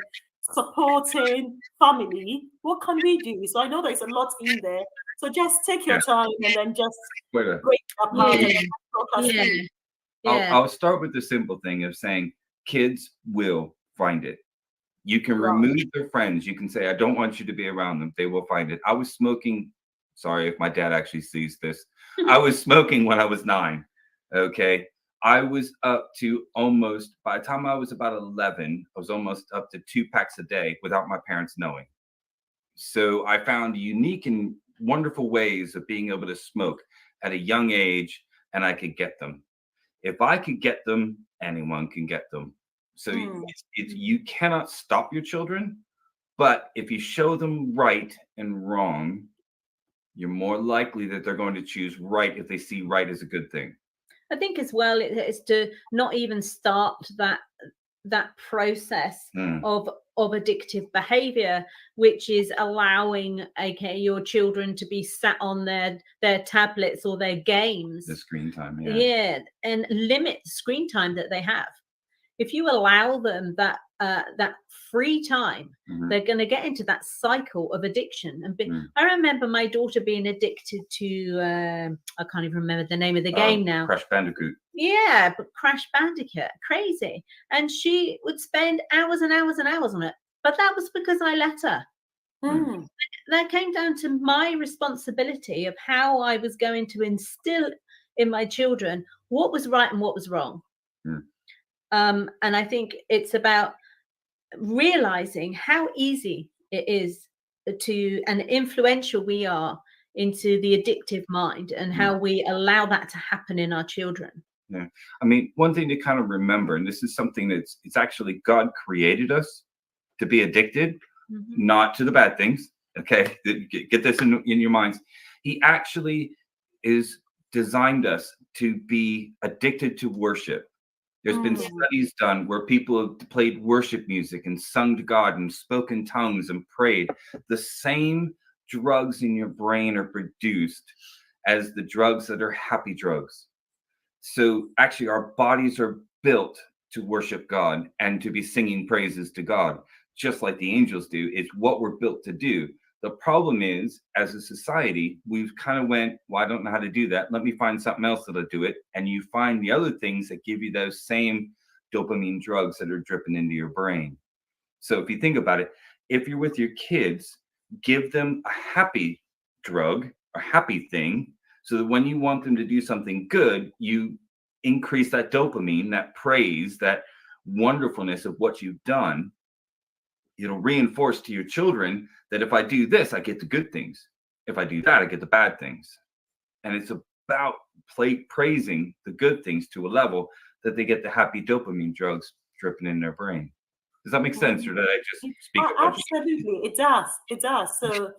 supporting family, what can we do? So I know there's a lot in there. So just take your time and then just break apart. I'll start with the simple thing of saying kids will find it. You can remove their friends. You can say, I don't want you to be around them. They will find it. I was smoking. Sorry if my dad actually sees this. I was smoking when I was 9. Okay. I was up to by the time I was about 11, I was almost up to 2 packs a day without my parents knowing. So I found unique and wonderful ways of being able to smoke at a young age, and I could get them. If I could get them, anyone can get them. So you cannot stop your children, but if you show them right and wrong, you're more likely that they're going to choose right if they see right as a good thing. I think as well, it's to not even start that process of addictive behavior, which is allowing your children to be sat on their tablets or their games, the screen time, and limit the screen time that they have. If you allow them that free time, they're going to get into that cycle of addiction. And I remember my daughter being addicted to I can't even remember the name of the game now. Crash Bandicoot. Yeah, but Crash Bandicoot, crazy. And she would spend hours and hours and hours on it. But that was because I let her. That came down to my responsibility of how I was going to instill in my children what was right and what was wrong. And I think it's about realizing how easy it is and influential we are into the addictive mind, and how we allow that to happen in our children. Yeah. I mean, one thing to kind of remember, and this is something it's actually God created us to be addicted, not to the bad things. Okay. Get this in your minds. He actually is designed us to be addicted to worship. There's been studies done where people have played worship music and sung to God and spoken tongues and prayed. The same drugs in your brain are produced as the drugs that are happy drugs. So actually our bodies are built to worship God and to be singing praises to God, just like the angels do. It's what we're built to do. The problem is, as a society, we've kind of went, well, I don't know how to do that. Let me find something else that'll do it. And you find the other things that give you those same dopamine drugs that are dripping into your brain. So if you think about it, if you're with your kids, give them a happy drug, a happy thing, so that when you want them to do something good, you increase that dopamine, that praise, that wonderfulness of what you've done. It'll reinforce to your children that if I do this, I get the good things. If I do that, I get the bad things. And it's about praising the good things to a level that they get the happy dopamine drugs dripping in their brain. Does that make sense, or did I just speak? Absolutely, it does. It does. So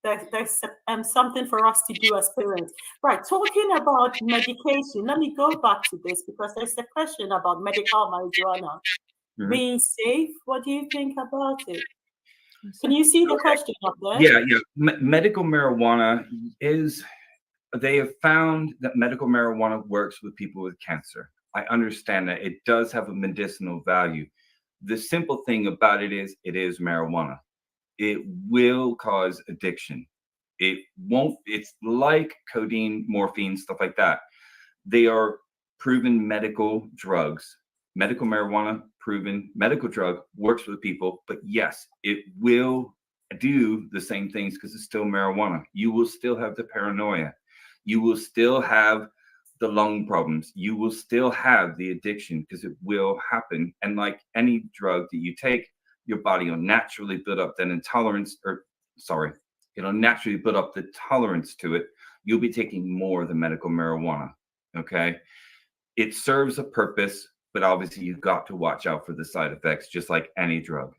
there's something for us to do as parents. Right, talking about medication, let me go back to this because there's a question about medical marijuana being safe. What do you think about it? Can you see the question up there? Yeah. Medical marijuana they have found that medical marijuana works with people with cancer. I understand that it does have a medicinal value. The simple thing about it is marijuana. It will cause addiction. It won't, it's like codeine, morphine, stuff like that. They are proven medical drugs. Medical marijuana, proven medical drug, works with people, but yes, it will do the same things because it's still marijuana. You will still have the paranoia. You will still have the lung problems. You will still have the addiction because it will happen. And like any drug that you take, your body will naturally build up that intolerance, it'll naturally build up the tolerance to it. You'll be taking more than medical marijuana. Okay. It serves a purpose, but obviously you've got to watch out for the side effects, just like any drug.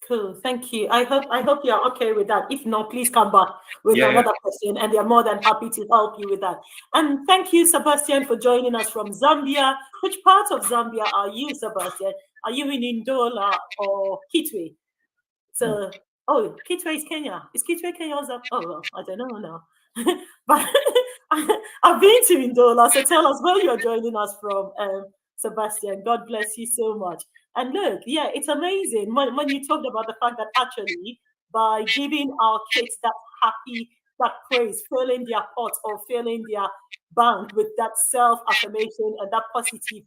Cool, thank you. I hope you're okay with that. If not, please come back with another question, and they're more than happy to help you with that. And thank you, Sebastian, for joining us from Zambia. Which part of Zambia are you, Sebastian? Are you in Ndola or Kitwe? So, Kitwe is Kenya. Is Kitwe Kenya? Well, I don't know now. But I've been to Ndola, so tell us where you're joining us from, Sebastian. God bless you so much. And look, it's amazing when you talked about the fact that actually by giving our kids that that praise, filling their pot or filling their bank with that self-affirmation and that positive,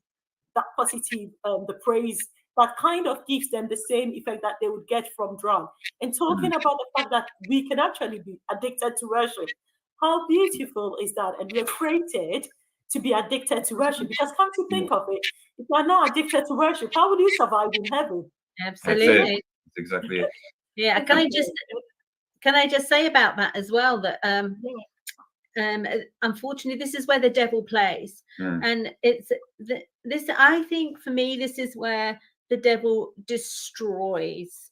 the praise, that kind of gives them the same effect that they would get from drug. And talking about the fact that we can actually be addicted to worship. How beautiful is that? And we're created to be addicted to worship, because come to think of it, if you're not addicted to worship, how will you survive in heaven? Absolutely. That's exactly it. Yeah. Can I just say about that as well that unfortunately this is where the devil plays, and it's this. I think for me this is where the devil destroys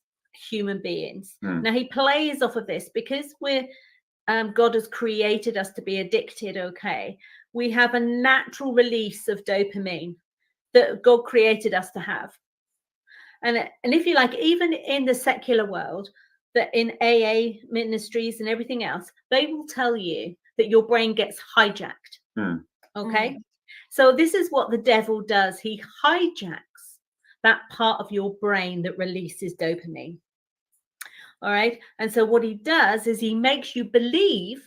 human beings. Now he plays off of this because we're God has created us to be addicted. Okay. We have a natural release of dopamine that God created us to have. And if you like, even in the secular world, that in AA ministries and everything else, they will tell you that your brain gets hijacked. Okay. So this is what the devil does. He hijacks that part of your brain that releases dopamine. All right. And so what he does is he makes you believe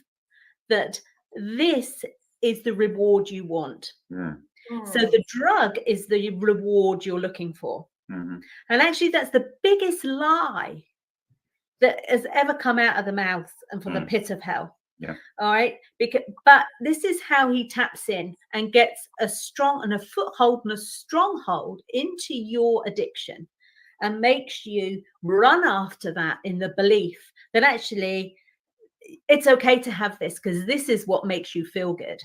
that this is the reward you want. So the drug is the reward you're looking for. And actually that's the biggest lie that has ever come out of the mouth and from the pit of hell. All right. But this is how he taps in and gets a foothold and a stronghold into your addiction and makes you run after that in the belief that actually it's okay to have this because this is what makes you feel good.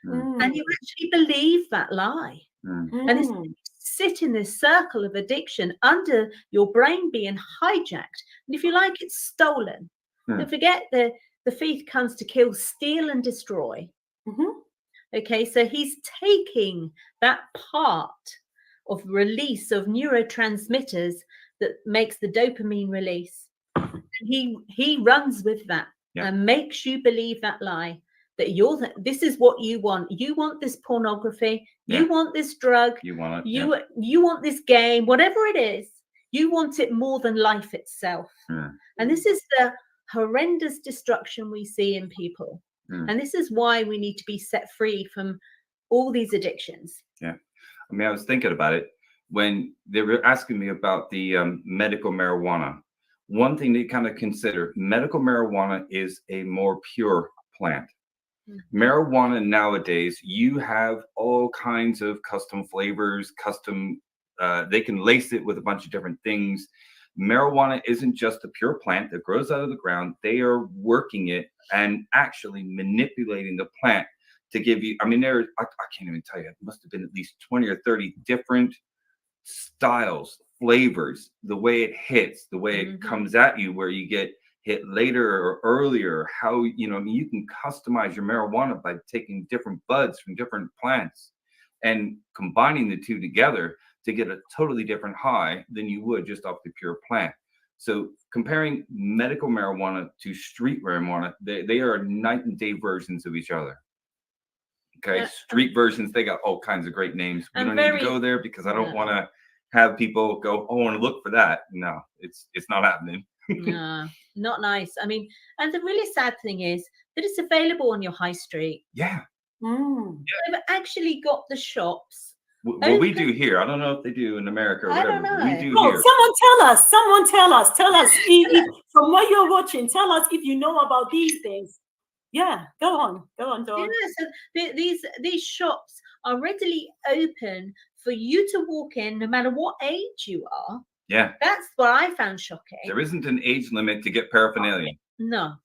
And you actually believe that lie. And it's sit in this circle of addiction under your brain being hijacked. And if you like, it's stolen. Don't forget the thief comes to kill, steal, and destroy. Okay, so he's taking that part of release of neurotransmitters that makes the dopamine release. He runs with that and makes you believe that lie. That this is what you want. You want this pornography. You want this drug. You want it. You want this game. Whatever it is, You want it more than life itself. And this is the horrendous destruction we see in people. And this is why we need to be set free from all these addictions. Yeah. I mean, I was thinking about it when they were asking me about the medical marijuana. One thing they kind of consider, medical marijuana is a more pure plant. Marijuana nowadays, you have all kinds of custom flavors, they can lace it with a bunch of different things. Marijuana isn't just a pure plant that grows out of the ground. They are working it and actually manipulating the plant to give you, I mean, I can't even tell you, it must have been at least 20 or 30 different styles, flavors, the way it hits, the way it comes at you, where you get hit later or earlier, how, you know, I mean, you can customize your marijuana by taking different buds from different plants and combining the two together to get a totally different high than you would just off the pure plant. So comparing medical marijuana to street marijuana, they are night and day versions of each other. Okay, street versions, they got all kinds of great names. We don't need to go there because I don't want to have people go, oh, I want to look for that. No, it's not happening. No, not nice. I mean, and the really sad thing is that it's available on your high street. Yeah. They've actually got the shops. Well, we do here. I don't know if they do in America or whatever. I don't know. We do Oh, here. someone tell us from what you're watching, tell us if you know about these things. Yeah, go on, Dawn. Yeah, so these shops are readily open for you to walk in, no matter what age you are. Yeah. That's what I found shocking. There isn't an age limit to get paraphernalia. No.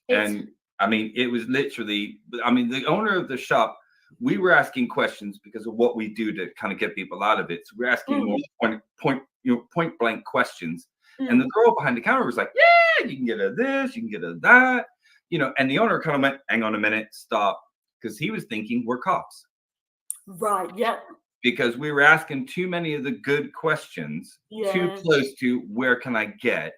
And I mean, it was literally, I mean, the owner of the shop, we were asking questions because of what we do to kind of get people out of it. So we're asking more point blank questions. And the girl behind the counter was like, yeah, you can get a this, you can get a that, you know, and the owner kind of went, hang on a minute, stop. Because he was thinking we're cops. Right, yeah. Because we were asking too many of the good questions, too close to where can I get?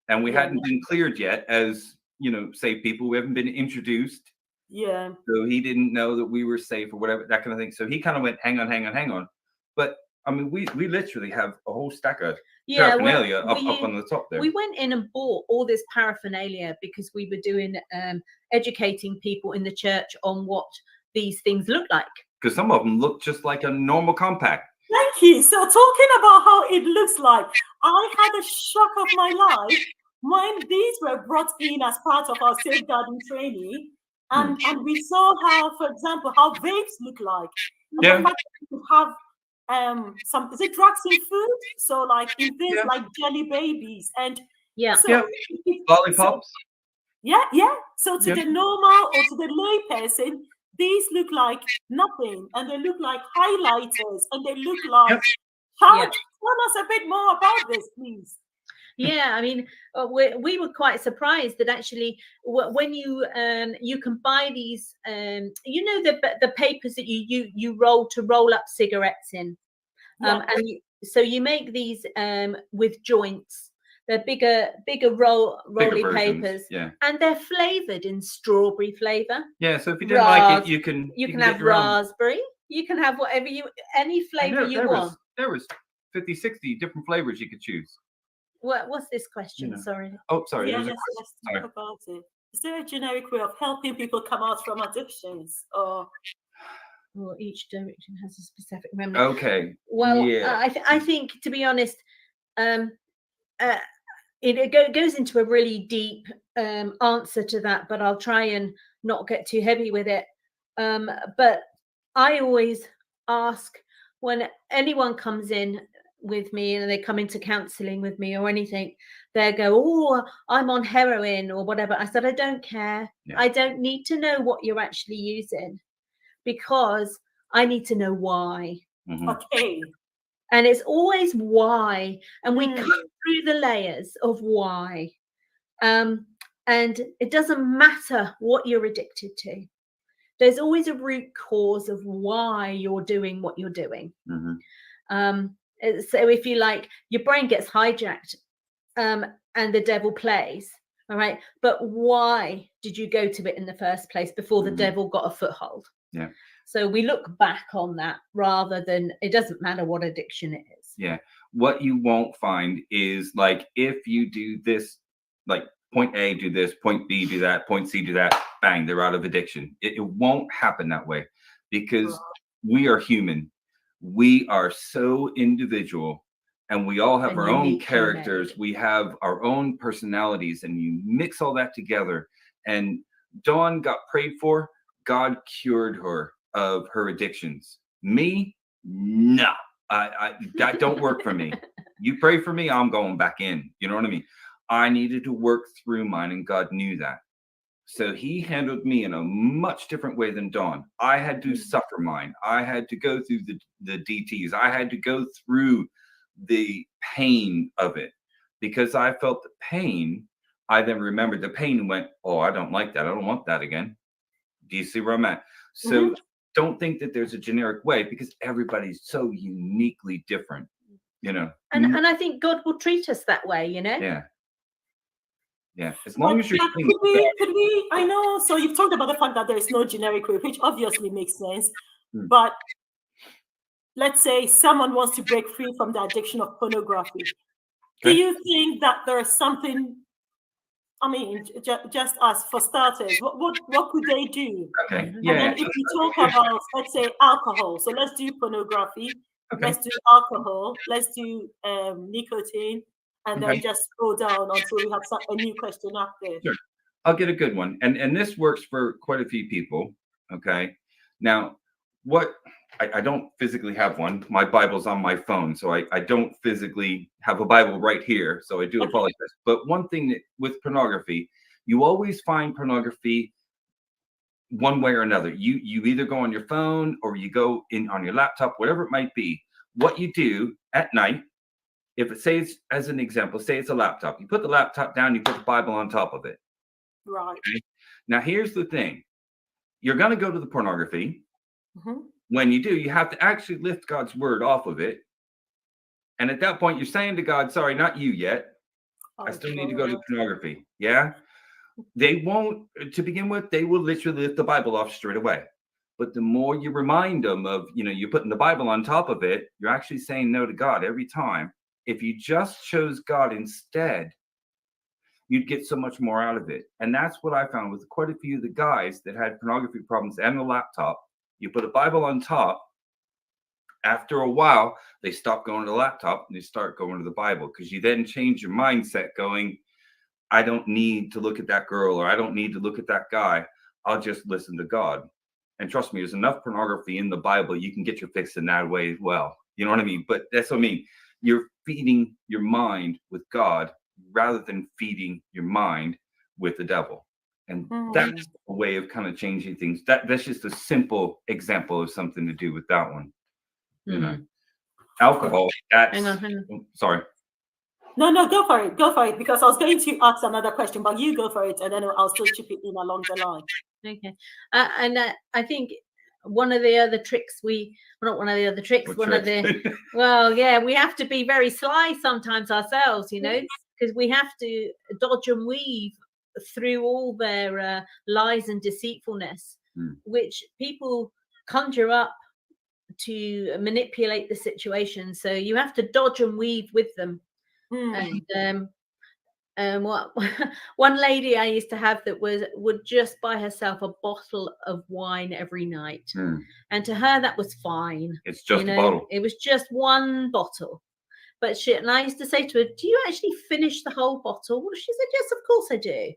And we hadn't been cleared yet as, you know, safe people. We haven't been introduced. Yeah. So he didn't know that we were safe or whatever, that kind of thing. So he kind of went, hang on. But I mean, we literally have a whole stack of paraphernalia up on the top there. We went in and bought all this paraphernalia because we were doing educating people in the church on what these things look like. Because some of them look just like a normal compact. Thank you. So talking about how it looks like, I had a shock of my life when these were brought in as part of our safeguarding training. And we saw how, for example, how vapes look like. And the fact that you have some, is it drugs in food? So like in things like jelly babies and lollipops. So to the normal or to the lay person, these look like nothing, and they look like highlighters, and they look like. Tell us a bit more about this, please. Yeah, I mean, we were quite surprised that actually when you can buy these, you know, the papers that you roll up cigarettes in, so you make these with joints. They're bigger rolly papers, and they're flavored in strawberry flavor. Yeah, so if you didn't like it, you can have raspberry. You can have whatever any flavor you want. There was 50, 60 different flavors you could choose. What's this question? You know. Sorry. Oh, sorry. Yeah, let's talk about it. Is there a generic way of helping people come out from addictions, or? Well, each direction has a specific remedy. Okay. Well, I think, to be honest, it goes into a really deep answer to that, but I'll try and not get too heavy with it. But I always ask when anyone comes in with me and they come into counseling with me or anything, they go, oh, I'm on heroin or whatever. I said, I don't care. I don't need to know what you're actually using, because I need to know why. Okay. And it's always why. And we cut through the layers of why. And it doesn't matter what you're addicted to. There's always a root cause of why you're doing what you're doing. So if you like, your brain gets hijacked and the devil plays. All right. But why did you go to it in the first place before the devil got a foothold? Yeah. So we look back on that rather than, it doesn't matter what addiction it is. Yeah. What you won't find is like if you do this, like point A, do this, point B, do that, point C, do that, bang, they're out of addiction. It won't happen that way because we are human. We are so individual and we all have And our own uniquely characters. made. We have our own personalities, and you mix all that together. And Dawn got prayed for. God cured her of her addictions. Me, no. That don't work for me. You pray for me, I'm going back in. You know what I mean? I needed to work through mine, and God knew that. So he handled me in a much different way than Dawn. I had to suffer mine. I had to go through the DTs. I had to go through the pain of it because I felt the pain. I then remembered the pain and went, oh, I don't like that. I don't want that again. Do you see where I'm at? So don't think that there's a generic way because everybody's so uniquely different, you know. And I think God will treat us that way, you know. Yeah. Yeah. As long as you're could we I know, so you've talked about the fact that there is no generic way, which obviously makes sense. But let's say someone wants to break free from the addiction of pornography. Do you think that there is something, I mean, just as for starters, what could they do? Okay. And Yeah. then if we talk about, let's say, alcohol, so let's do pornography, let's do alcohol, let's do nicotine, and then just go down until we have a new question after. Sure. I'll get a good one. And this works for quite a few people. Okay. Now, what I don't physically have one. My Bible's on my phone, so I don't physically have a Bible right here. So I do apologize. But one thing that with pornography, you always find pornography one way or another. You either go on your phone or you go in on your laptop, whatever it might be. What you do at night, if it say it's, as an example, say it's a laptop, you put the laptop down, you put the Bible on top of it. Right. Okay? Now, here's the thing. You're going to go to the pornography. When you do, you have to actually lift God's word off of it. And at that point, you're saying to God, sorry, not you yet. I still need to go to pornography. Yeah. They won't, to begin with, they will literally lift the Bible off straight away. But the more you remind them of, you're putting the Bible on top of it, you're actually saying no to God every time. If you just chose God instead, you'd get so much more out of it. And that's what I found with quite a few of the guys that had pornography problems and the laptop. You put a Bible on top. After a while, they stop going to the laptop and they start going to the Bible because you then change your mindset going, I don't need to look at that girl or I don't need to look at that guy. I'll just listen to God. And trust me, there's enough pornography in the Bible. You can get your fix in that way as well. You know what I mean? But that's what I mean. You're feeding your mind with God rather than feeding your mind with the devil. And that's a way of kind of changing things. That's just a simple example of something to do with that one. You know, alcohol. That's sorry. No, go for it. Go for it. Because I was going to ask another question, but you go for it, and then I'll still chip it in along the line. Okay. And I think one of the other tricks we have to be very sly sometimes ourselves, because we have to dodge and weave through all their lies and deceitfulness, which people conjure up to manipulate the situation. So you have to dodge and weave with them. And what one lady I used to have that would just buy herself a bottle of wine every night, and to her that was fine. It's just a bottle. It was just one bottle. But and I used to say to her, do you actually finish the whole bottle? Well, she said, yes, of course I do.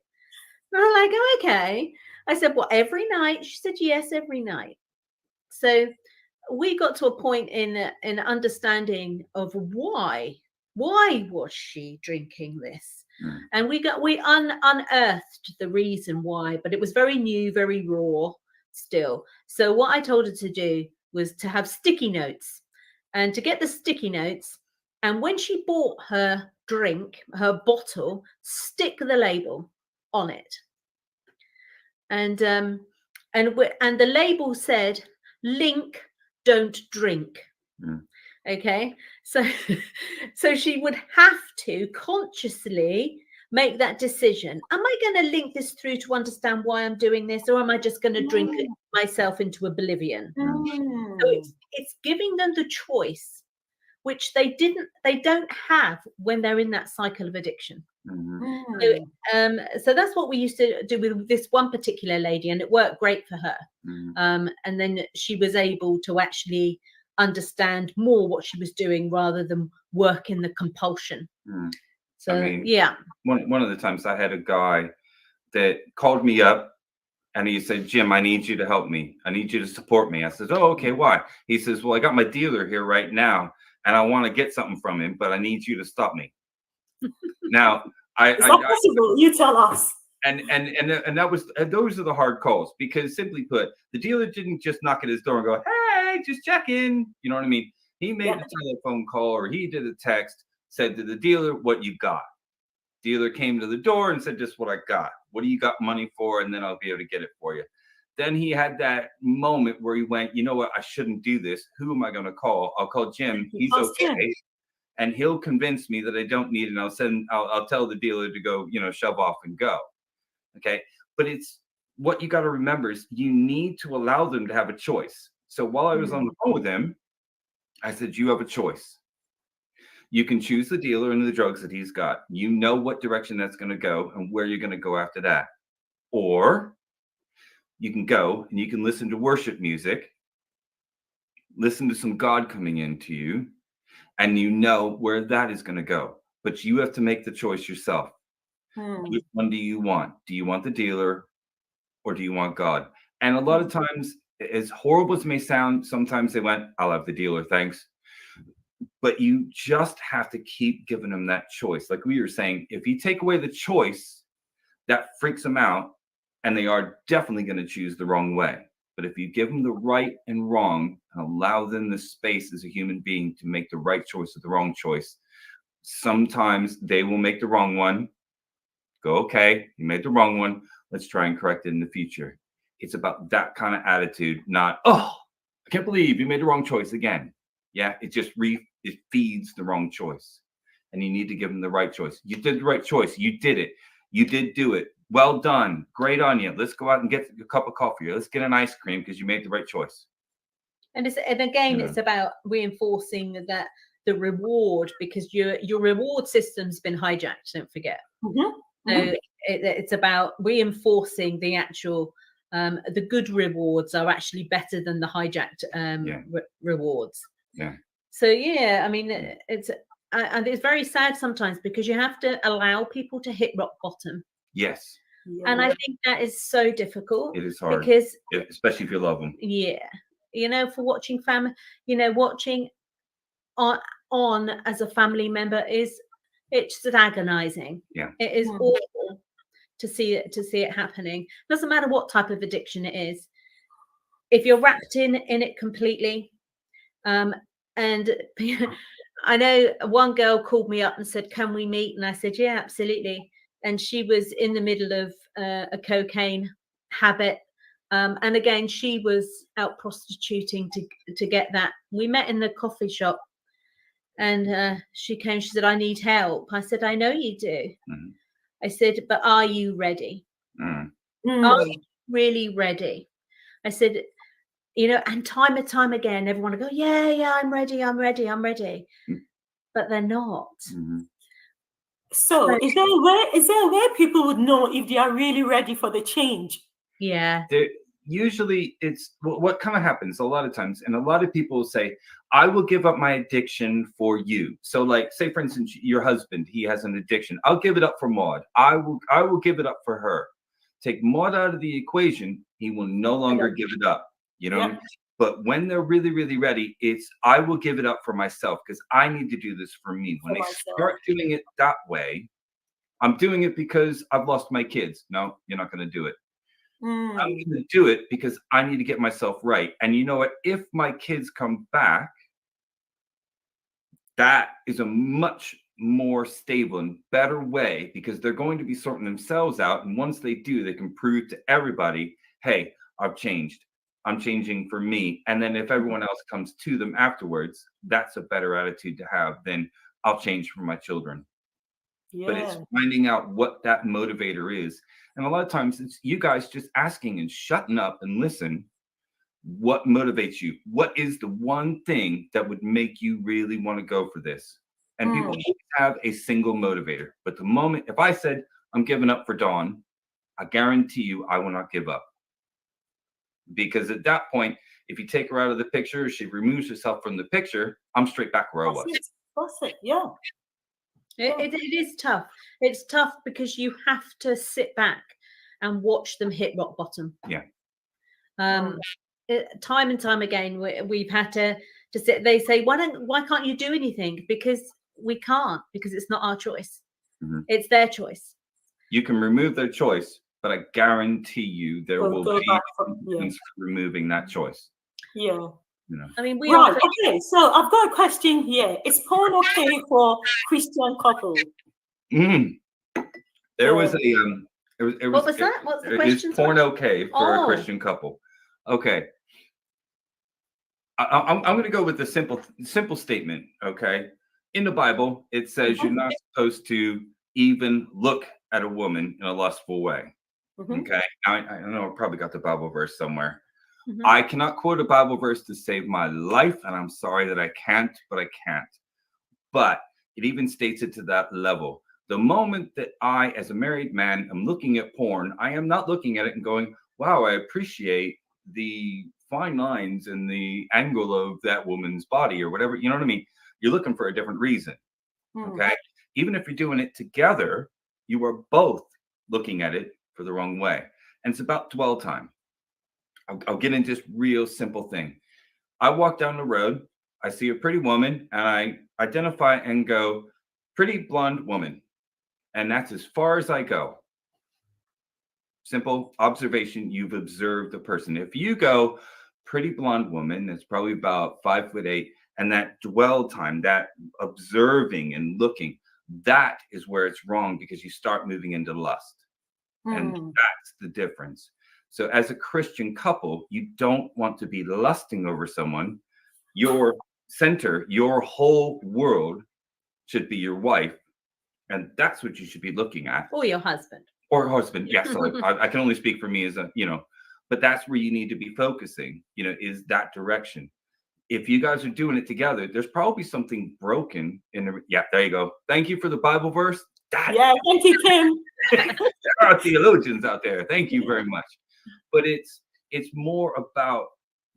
And I'm like, oh, okay. I said, well, every night? She said, yes, every night. So we got to a point in understanding of why was she drinking this? And we unearthed the reason why, but it was very new, very raw still. So what I told her to do was to have sticky notes, and to get the sticky notes, and when she bought her drink, her bottle, stick the label on it. And the label said, link, don't drink. Okay, so she would have to consciously make that decision. Am I going to link this through to understand why I'm doing this, or am I just going to drink myself into oblivion? So it's giving them the choice. which they don't have when they're in that cycle of addiction. So that's what we used to do with this one particular lady, and it worked great for her. And then she was able to actually understand more what she was doing rather than work in the compulsion. So I mean, one of the times I had a guy that called me up and he said, Jim, I need you to help me. I need you to support me. I said, oh, okay, why? He says, well, I got my dealer here right now and I want to get something from him, but I need you to stop me. Now, it's not possible. You tell us. And those are the hard calls, because simply put, the dealer didn't just knock at his door and go, hey, just check in. You know what I mean? He made a telephone call, or he did a text, said to the dealer, what you got. Dealer came to the door and said, just what I got. What do you got money for? And then I'll be able to get it for you. Then he had that moment where he went, you know what? I shouldn't do this. Who am I going to call? I'll call Jim. He's okay. And he'll convince me that I don't need it. I'll tell the dealer to go, shove off and go. Okay. But it's what you got to remember is you need to allow them to have a choice. So while I was on the phone with him, I said, you have a choice. You can choose the dealer and the drugs that he's got. You know what direction that's going to go and where you're going to go after that. Or you can go and you can listen to worship music, listen to some God coming into you, and you know where that is going to go. But you have to make the choice yourself. Which one do you want? Do you want the dealer or do you want God? And a lot of times, as horrible as it may sound, sometimes they went, I'll have the dealer, thanks. But you just have to keep giving them that choice. Like we were saying, if you take away the choice, that freaks them out, and they are definitely going to choose the wrong way. But if you give them the right and wrong, and allow them the space as a human being to make the right choice or the wrong choice, sometimes they will make the wrong one. Go, okay, you made the wrong one. Let's try and correct it in the future. It's about that kind of attitude, not, oh, I can't believe you made the wrong choice again. Yeah, it just it feeds the wrong choice. And you need to give them the right choice. You did the right choice. You did it. You did do it. Well done. Great on you. Let's go out and get a cup of coffee. Let's get an ice cream because you made the right choice. And again, it's about reinforcing that the reward, because your reward system's been hijacked, don't forget. So it's about reinforcing the actual, the good rewards are actually better than the hijacked rewards. Yeah. So I mean, it's and it's very sad sometimes because you have to allow people to hit rock bottom. Yes. And I think that is so difficult. It is hard, because especially if you love them. Yeah, for watching family, watching on as a family member it's agonizing. Yeah, it is awful to see it happening. Doesn't matter what type of addiction it is. If you're wrapped in it completely, and I know one girl called me up and said, "Can we meet?" And I said, "Yeah, absolutely." And she was in the middle of a cocaine habit, and again, she was out prostituting to get that. We met in the coffee shop, and she came. She said, "I need help." I said, "I know you do." I said, "But are you ready? Are you really ready?" I said, and time and time again, everyone will go, yeah, I'm ready. But they're not. So is there a way people would know if they are really ready for the change? Yeah. Usually it's what kind of happens a lot of times. And a lot of people say, I will give up my addiction for you. So like, say, for instance, your husband, he has an addiction. I'll give it up for Maud. I will give it up for her. Take Maud out of the equation. He will no longer give it up. But when they're really, really ready, it's I will give it up for myself because I need to do this for me. When they start doing it that way, I'm doing it because I've lost my kids. No, you're not going to do it. I'm going to do it because I need to get myself right. And you know what? If my kids come back, that is a much more stable and better way because they're going to be sorting themselves out. And once they do, they can prove to everybody, hey, I've changed. I'm changing for me. And then if everyone else comes to them afterwards, that's a better attitude to have than I'll change for my children. But it's finding out what that motivator is. And a lot of times it's you guys just asking and shutting up and listen What motivates you? What is the one thing that would make you really want to go for this? And people always have a single motivator. But the moment, if I said, I'm giving up for Dawn, I guarantee you I will not give up. Because at that point, if you take her out of the picture, she removes herself from the picture, I'm straight back where I was. That's it. Yeah. It is tough. It's tough because you have to sit back and watch them hit rock bottom. Yeah. Time and time again, we've had to sit. They say, why can't you do anything? Because we can't, because it's not our choice. Mm-hmm. It's their choice. You can remove their choice, but I guarantee you there will be removing that choice. Yeah. You know. I mean, okay. So I've got a question here. Is porn okay for Christian couple? There was a what was that? What's the question? Is porn okay for a Christian couple? Okay. I'm going to go with the simple statement. Okay. In the Bible, it says you're not supposed to even look at a woman in a lustful way. Okay. I know I probably got the Bible verse somewhere. I cannot quote a Bible verse to save my life, and I'm sorry that I can't, but I can't. But it even states it to that level. The moment that I, as a married man, am looking at porn, I am not looking at it and going, wow, I appreciate the fine lines and the angle of that woman's body or whatever. You know what I mean? You're looking for a different reason. Okay. Even if you're doing it together, you are both looking at it for the wrong way. And it's about dwell time. I'll get into this real simple thing. I walk down the road, I see a pretty woman, and I identify and go, pretty blonde woman. And that's as far as I go. Simple observation. You've observed the person. If you go, pretty blonde woman, that's probably about 5'8", and that dwell time, that observing and looking, that is where it's wrong, because you start moving into lust. And that's the difference. So as a Christian couple, you don't want to be lusting over someone. Your center, your whole world should be your wife. And that's what you should be looking at. Or your husband. Or husband. Yes. I can only speak for me as a, but that's where you need to be focusing, is that direction. If you guys are doing it together, there's probably something broken in the, there you go. Thank you for the Bible verse. Thank you, Kim. There are theologians out there. Thank you very much. But it's more about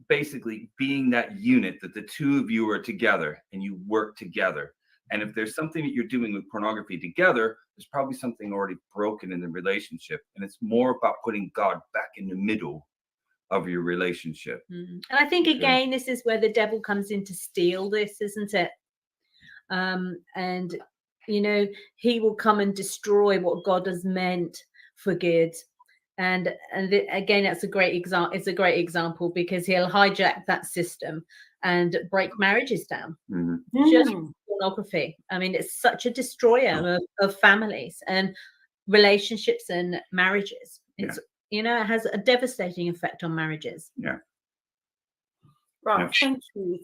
basically being that unit, that the two of you are together and you work together. And if there's something that you're doing with pornography together, there's probably something already broken in the relationship. And it's more about putting God back in the middle of your relationship. And I think, again, this is where the devil comes in to steal this, isn't it? And, he will come and destroy what God has meant for good. And again, that's a great example. It's a great example because he'll hijack that system and break marriages down. Just pornography. I mean, it's such a destroyer of families and relationships and marriages. It's it has a devastating effect on marriages. Yeah. Right. Yeah.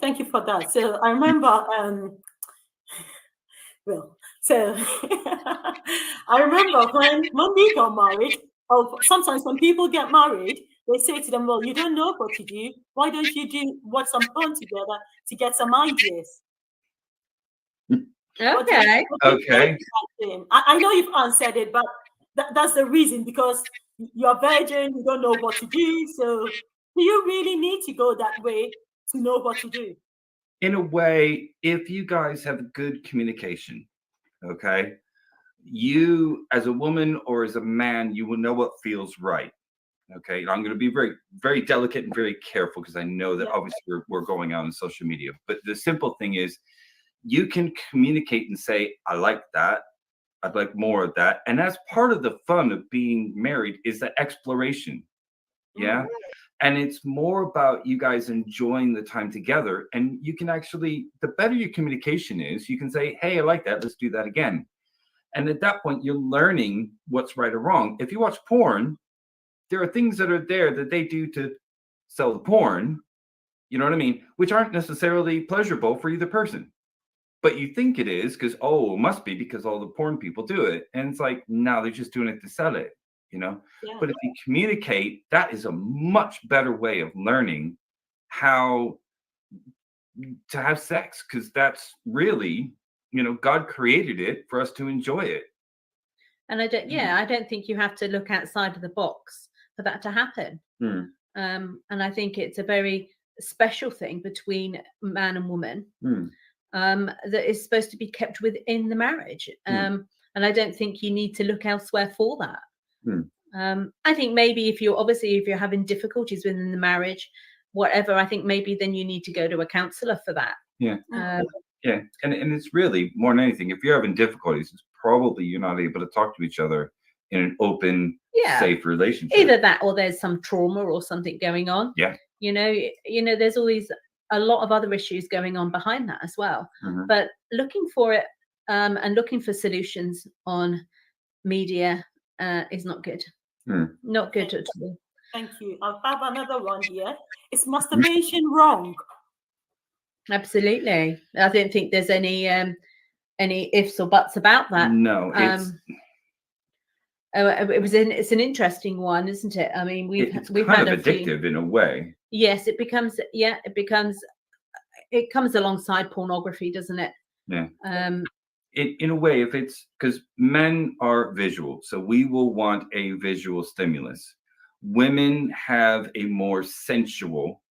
Thank you for that. So I remember. I remember when we got married. Sometimes when people get married, they say to them, well, you don't know what to do. Why don't you watch some porn together to get some ideas? Okay. I know you've answered it, but that's the reason, because you're a virgin, you don't know what to do. So do you really need to go that way to know what to do? In a way, if you guys have good communication, okay, you as a woman or as a man, you will know what feels right. Okay. I'm going to be very, very delicate and very careful, because I know that obviously we're going out on social media. But the simple thing is, you can communicate and say, I like that. I'd like more of that. And that's part of the fun of being married, is the exploration. Yeah. And it's more about you guys enjoying the time together. And you can actually, the better your communication is, you can say, hey, I like that. Let's do that again. And at that point, you're learning what's right or wrong. If you watch porn, there are things that are there that they do to sell the porn, you know what I mean, which aren't necessarily pleasurable for either person. But you think it is because, it must be because all the porn people do it. And it's like, no, they're just doing it to sell it, But if you communicate, that is a much better way of learning how to have sex, because that's really, God created it for us to enjoy it. And I don't think you have to look outside of the box for that to happen. And I think it's a very special thing between man and woman that is supposed to be kept within the marriage. And I don't think you need to look elsewhere for that. I think maybe if you're having difficulties within the marriage, whatever, I think maybe then you need to go to a counselor for that. Yeah. Yeah. And it's really more than anything, if you're having difficulties, it's probably you're not able to talk to each other in an open, safe relationship. Either that or there's some trauma or something going on. Yeah. There's always a lot of other issues going on behind that as well. But looking for it and looking for solutions on media is not good. Not good at all. Thank you. I'll have another one here. Is masturbation wrong? Absolutely. I don't think there's any ifs or buts about that. No, it's an interesting one, isn't it? I mean, we've kind of addictive in a way. Yes, it comes alongside pornography, doesn't it? Yeah. In a way, if it's because men are visual, so we will want a visual stimulus. Women have a more sensual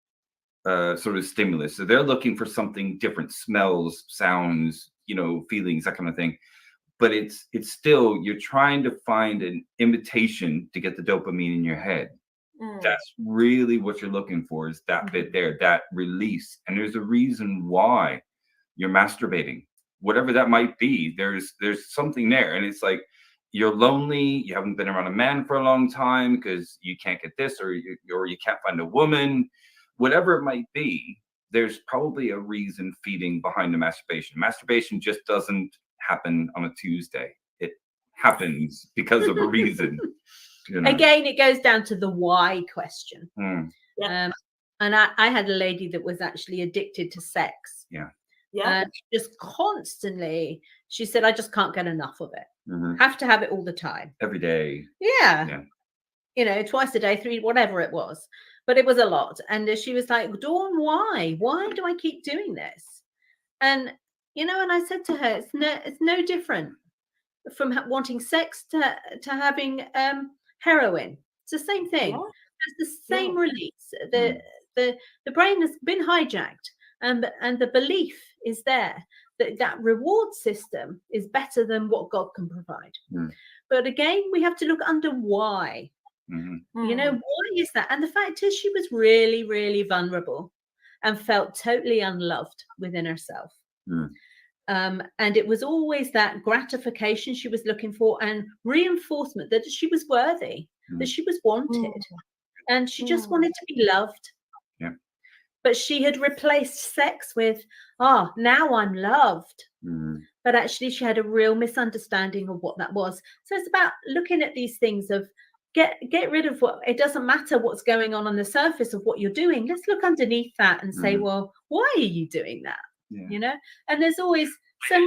sort of stimulus, so they're looking for something different: smells, sounds, feelings, that kind of thing. But it's still, you're trying to find an imitation to get the dopamine in your head. That's really what you're looking for, is that bit there, that release. And there's a reason why you're masturbating, whatever that might be. There's something there, and it's like you're lonely, you haven't been around a man for a long time because you can't get this, or you can't find a woman, whatever it might be. There's probably a reason feeding behind the masturbation. Masturbation just doesn't happen on a Tuesday. It happens because of a reason. Again, it goes down to the why question. Yeah. And I had a lady that was actually addicted to sex. Yeah. Just constantly, she said, I just can't get enough of it. Have to have it all the time. Every day. Yeah. Twice a day, 3, whatever it was. But it was a lot. And she was like, Dawn, why? Why do I keep doing this? And, and I said to her, it's no different from wanting sex to having heroin. It's the same thing. Yeah. It's the same release. The brain has been hijacked, and the belief is there that reward system is better than what God can provide. But again, we have to look under why. Why is that? And the fact is, she was really, really vulnerable and felt totally unloved within herself. And it was always that gratification she was looking for, and reinforcement that she was worthy, that she was wanted, and she just wanted to be loved. Yeah. But she had replaced sex with, now I'm loved. But actually, she had a real misunderstanding of what that was. So it's about looking at these things of get rid of what, it doesn't matter what's going on the surface of what you're doing. Let's look underneath that and say, well, why are you doing that? Yeah. And there's always so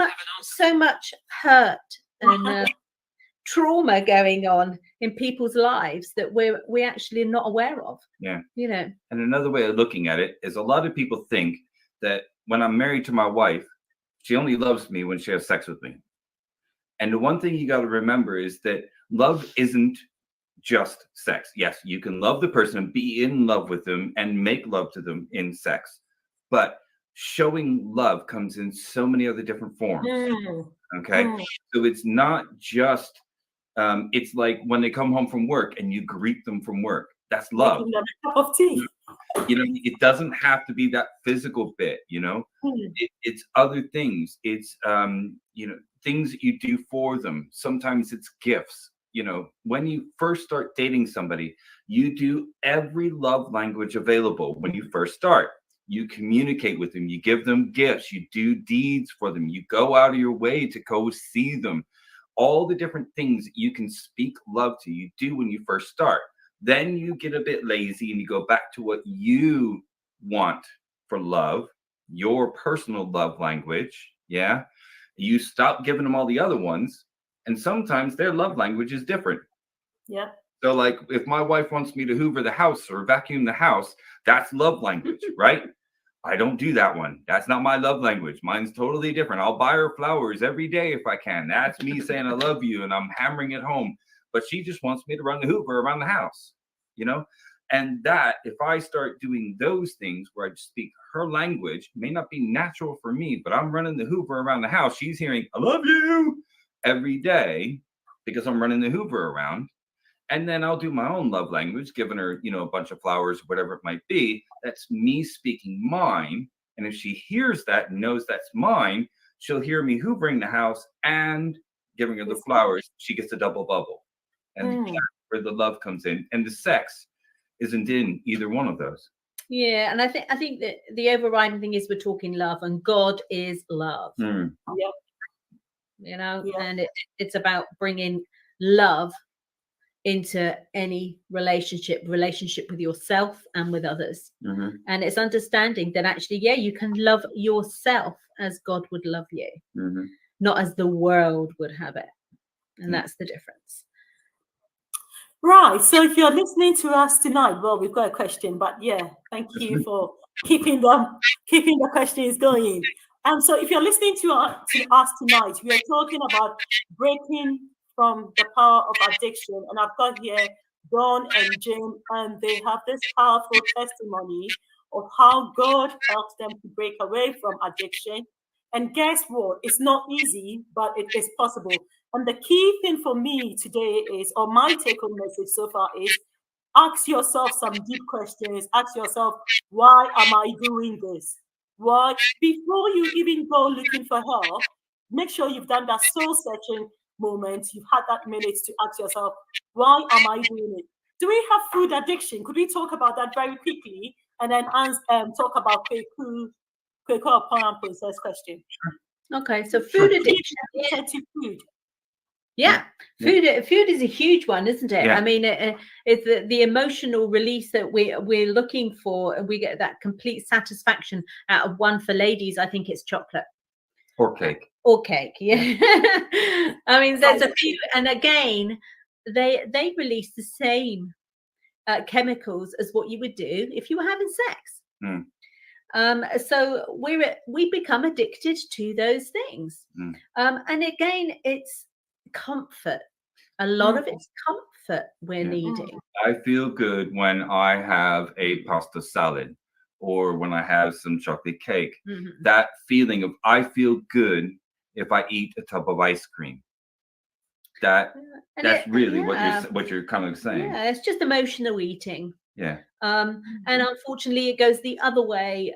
much hurt and trauma going on in people's lives that we actually are not aware of. Yeah. And another way of looking at it is, a lot of people think that when I'm married to my wife, she only loves me when she has sex with me. And the one thing you got to remember is that love isn't just sex. Yes, you can love the person and be in love with them and make love to them in sex, but showing love comes in so many other different forms. Okay. So it's not just it's like when they come home from work and you greet them from work. That's love. A cup of tea. It doesn't have to be that physical bit. It's other things. It's things that you do for them. Sometimes it's gifts. When you first start dating somebody, you do every love language available. When you first start, you communicate with them, you give them gifts, you do deeds for them, you go out of your way to go see them. All the different things that you can speak love to, you do when you first start. Then you get a bit lazy and you go back to what you want for love, your personal love language. Yeah. You stop giving them all the other ones. And sometimes their love language is different. Yeah. So like if my wife wants me to hoover the house or vacuum the house, that's love language, right? I don't do that one. That's not my love language. Mine's totally different. I'll buy her flowers every day if I can. That's me saying I love you and I'm hammering it home. But she just wants me to run the hoover around the house, you know? And that, if I start doing those things where I speak her language, may not be natural for me, but I'm running the hoover around the house. She's hearing, I love you every day because I'm running the hoover around. And then I'll do my own love language, giving her, you know, a bunch of flowers, whatever it might be. That's me speaking mine. And if she hears that and knows that's mine, she'll hear me hoovering the house and giving her the flowers. She gets a double bubble. And that's where the love comes in. And the sex isn't in either one of those. Yeah. And I think that the overriding thing is we're talking love, and God is love. Yep. You know, Yeah. and it's about bringing love into any relationship with yourself and with others. And it's understanding that actually, yeah, you can love yourself as God would love you, not as the world would have it. And that's the difference. Right. So if you're listening to us tonight, well, we've got a question, but yeah, thank you for keeping the questions going. So if you're listening to us tonight, we are talking about breaking from the power of addiction. And I've got here Dawn and Jim, and they have this powerful testimony of how God helps them to break away from addiction. And guess what? It's not easy, but it is possible. And the key thing for me today is, or my take-home message so far is, ask yourself some deep questions. Ask yourself, why am I doing this? Why? Before you even go looking for help, make sure you've done that soul-searching moment. You've had that minute to ask yourself, why am I doing it? Do we have food addiction? Could we talk about that very quickly and then talk about Quaker upon process question? Okay, so food addiction. Food. Yeah, food is a huge one, isn't it? Yeah. I mean, it's the emotional release that we're looking for, and we get that complete satisfaction out of one. For ladies, I think it's chocolate Or cake. or cake. Yeah, I mean, there's a few, and again, they release the same chemicals as what you would do if you were having sex. So we become addicted to those things, and again, it's comfort. A lot of it's comfort we're needing. I feel good when I have a pasta salad or when I have some chocolate cake. That feeling of I feel good if I eat a tub of ice cream. That's really what you're kind of saying. Yeah, it's just emotional eating. Yeah. And unfortunately, it goes the other way.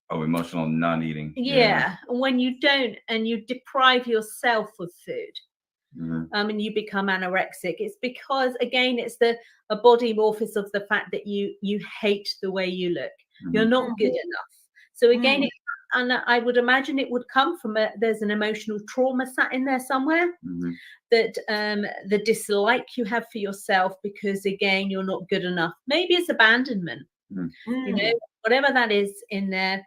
Emotional non-eating. Yeah, when you don't, and you deprive yourself of food. And you become anorexic. It's because, again, it's a body morphosis of the fact that you hate the way you look. You're not good enough. So again, and I would imagine it would come from there's an emotional trauma sat in there somewhere, that the dislike you have for yourself because, again, you're not good enough. Maybe it's abandonment, you know, whatever that is in there,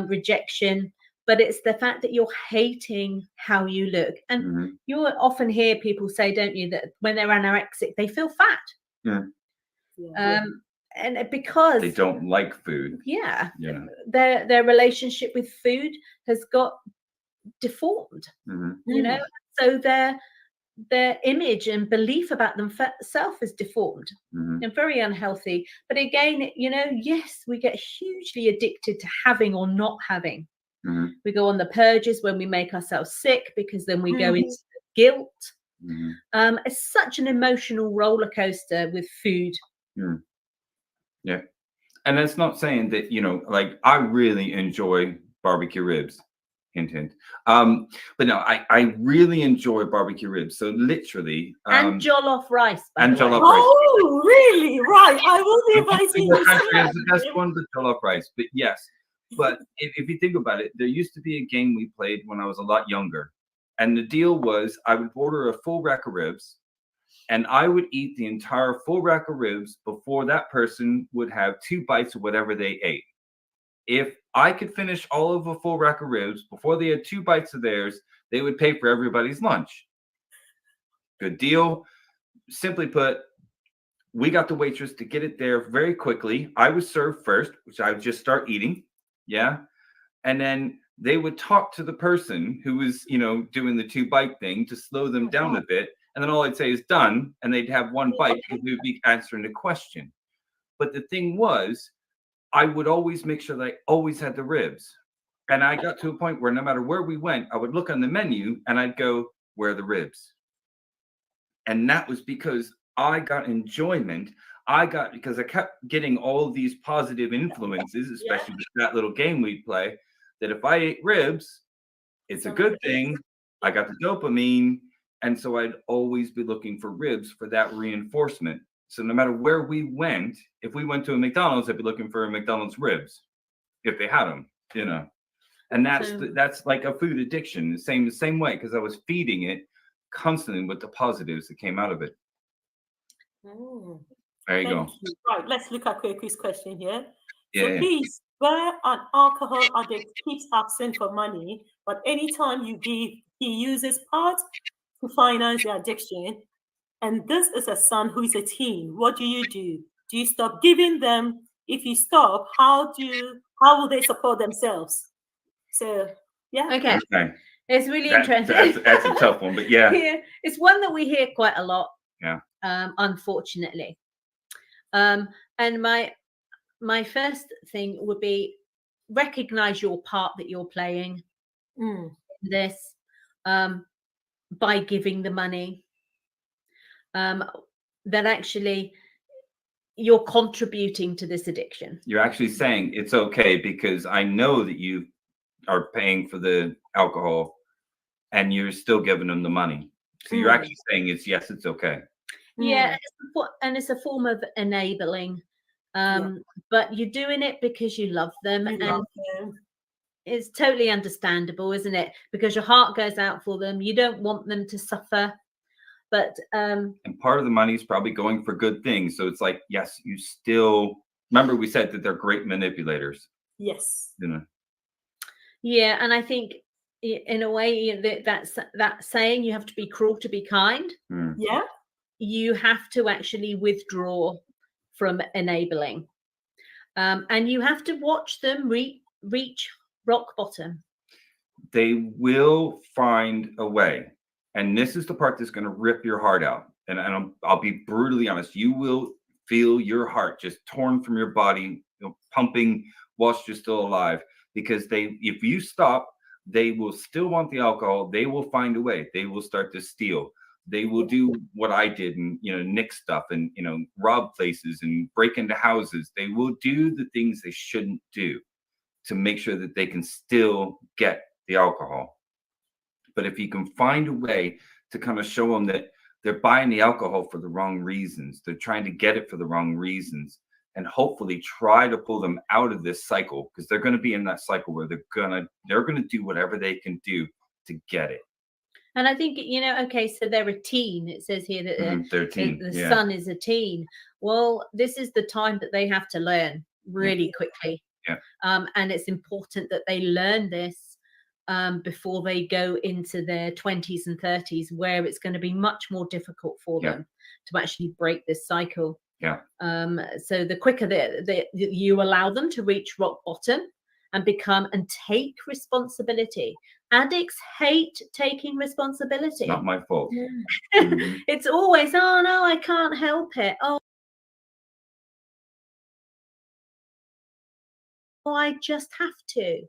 rejection. But it's the fact that you're hating how you look. And you often hear people say, don't you, that when they're anorexic, they feel fat. And because they don't like food. Their relationship with food has got deformed, you know, so their image and belief about themselves is deformed and very unhealthy. But again, you know, yes, we get hugely addicted to having or not having. We go on the purges when we make ourselves sick, because then we go into guilt. It's such an emotional roller coaster with food. Yeah. And that's not saying that, you know, like I really enjoy barbecue ribs. Hint, hint. But no, I really enjoy barbecue ribs. So literally. And jollof rice. And jollof rice. Oh, really? Right. I will be inviting you. The best one, the jollof rice. But yes. But if you think about it, there used to be a game we played when I was a lot younger. And the deal was I would order a full rack of ribs, and I would eat the entire full rack of ribs before that person would have 2 bites of whatever they ate. If I could finish all of a full rack of ribs before they had 2 bites of theirs, they would pay for everybody's lunch. Good deal. simply put, we got the waitress to get it there very quickly. I was served first, which I would just start eating. Yeah. And then they would talk to the person who was, doing the 2-bite thing to slow them down a bit. And then all I'd say is done. And they'd have 1 bite because we would be answering the question. But the thing was, I would always make sure that I always had the ribs. And I got to a point where no matter where we went, I would look on the menu and I'd go, where are the ribs? And that was because I got enjoyment. Because I kept getting all of these positive influences, especially with that little game we play, that if I ate ribs, it's a good thing. I got the dopamine. And so I'd always be looking for ribs for that reinforcement. So no matter where we went, if we went to a McDonald's, I'd be looking for a McDonald's ribs if they had them, And that's like a food addiction, the same way, because I was feeding it constantly with the positives that came out of it. Oh, there you go. Right, let's look at Kweku's question here. Yeah, so please, where an alcohol addict keeps asking for money, but anytime you give, he uses part to finance the addiction. And this is a son who is a teen. What do you do? Do you stop giving them? If you stop, how will they support themselves? So, yeah. Okay. It's really interesting. That's a tough one, but yeah. It's one that we hear quite a lot. Yeah. Unfortunately. And my first thing would be recognize your part that you're playing in this by giving the money. That actually you're contributing to this addiction. You're actually saying it's okay because I know that you are paying for the alcohol and you're still giving them the money. So you're actually saying it's okay. Yeah, and it's a form of enabling. But you're doing it because you love them. It's totally understandable, isn't it? Because your heart goes out for them. You don't want them to suffer. But and part of the money is probably going for good things. So it's like, yes, you still remember we said that they're great manipulators. Yes. Yeah, and I think in a way that's that saying you have to be cruel to be kind. Yeah. You have to actually withdraw from enabling. And you have to watch them reach rock bottom. They will find a way. And this is the part that's going to rip your heart out. And I'll be brutally honest. You will feel your heart just torn from your body, pumping whilst you're still alive. Because if you stop, they will still want the alcohol. They will find a way. They will start to steal. They will do what I did and, nick stuff and, rob places and break into houses. They will do the things they shouldn't do to make sure that they can still get the alcohol. But if you can find a way to kind of show them that they're buying the alcohol for the wrong reasons, they're trying to get it for the wrong reasons, and hopefully try to pull them out of this cycle, because they're going to be in that cycle where they're going to do whatever they can do to get it. And I think, okay, so they're a teen. It says here that they're a teen. The son is a teen. Well, this is the time that they have to learn really quickly. Yeah. And it's important that they learn this before they go into their 20s and 30s, where it's going to be much more difficult for them to actually break this cycle. Yeah. So the quicker that you allow them to reach rock bottom and take responsibility. Addicts hate taking responsibility. Not my fault. It's always, oh no, I can't help it. Oh, I just have to.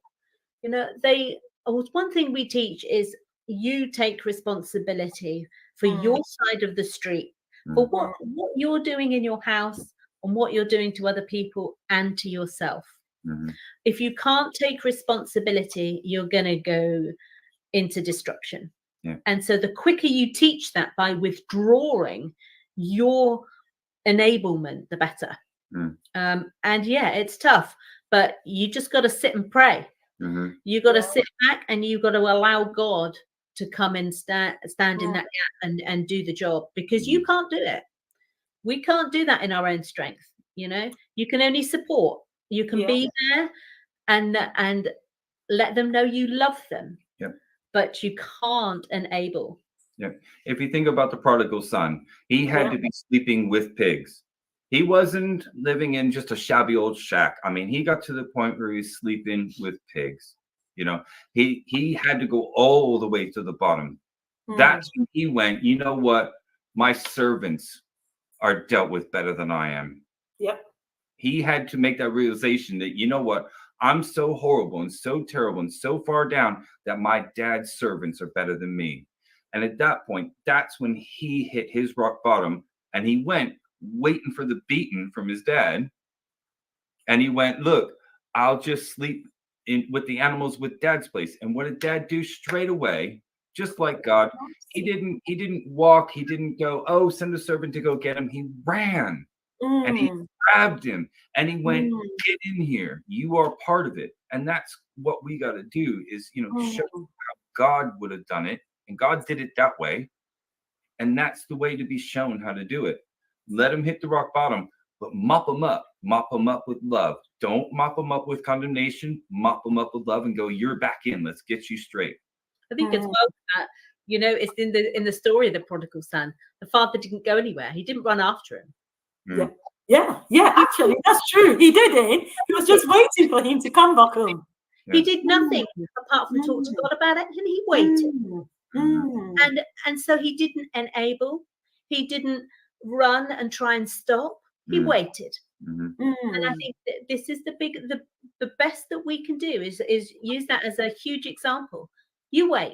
One thing we teach is you take responsibility for your side of the street, for what you're doing in your house and what you're doing to other people and to yourself. If you can't take responsibility, you're going to go into destruction. And so the quicker you teach that by withdrawing your enablement, the better. And it's tough, but you just got to sit and pray. You got to sit back and you got to allow God to come and stand in that gap and do the job, because you can't do it. We can't do that in our own strength. You can only support. You can be there and let them know you love them, but you can't enable. Yeah. If you think about the prodigal son, he had to be sleeping with pigs. He wasn't living in just a shabby old shack. I mean, he got to the point where he was sleeping with pigs. You know, he had to go all the way to the bottom. That's when he went, you know what? My servants are dealt with better than I am. Yep. He had to make that realization that, you know what? I'm so horrible and so terrible and so far down that my dad's servants are better than me. And at that point, that's when he hit his rock bottom, and he went waiting for the beating from his dad. And he went, look, I'll just sleep in with the animals with dad's place. And what did dad do straight away? Just like God, he didn't walk, he didn't go, oh, send a servant to go get him. He ran and he grabbed him and he went, get in here. You are part of it. And that's what we got to do is, you know, show how God would have done it. And God did it that way. And that's the way to be shown how to do it. Let him hit the rock bottom, but mop them up with love. Don't mop them up with condemnation, mop them up with love and go, you're back in. Let's get you straight. I think as well that, you know, it's in the story of the prodigal son. The father didn't go anywhere. He didn't run after him. Yeah. Actually, that's true. He didn't. He was just waiting for him to come back home. Yeah. He did nothing apart from talk to God about it, and he waited. And so he didn't enable. He didn't run and try and stop. He waited. And I think that this is the best that we can do is use that as a huge example. You wait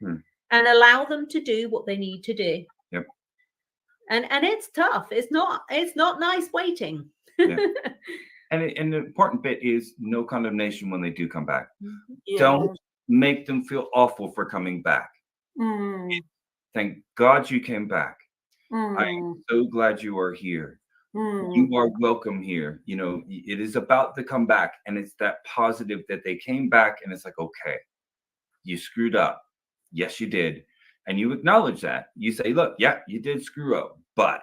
and allow them to do what they need to do. Yep. And it's tough. It's not nice waiting. Yeah. And the important bit is no condemnation when they do come back. Don't make them feel awful for coming back. Thank God you came back. I'm so glad you are here. You are welcome here. You know, it is about the comeback, and it's that positive that they came back, and it's like, okay, you screwed up. Yes, you did. And you acknowledge that. You say, look, yeah, you did screw up, but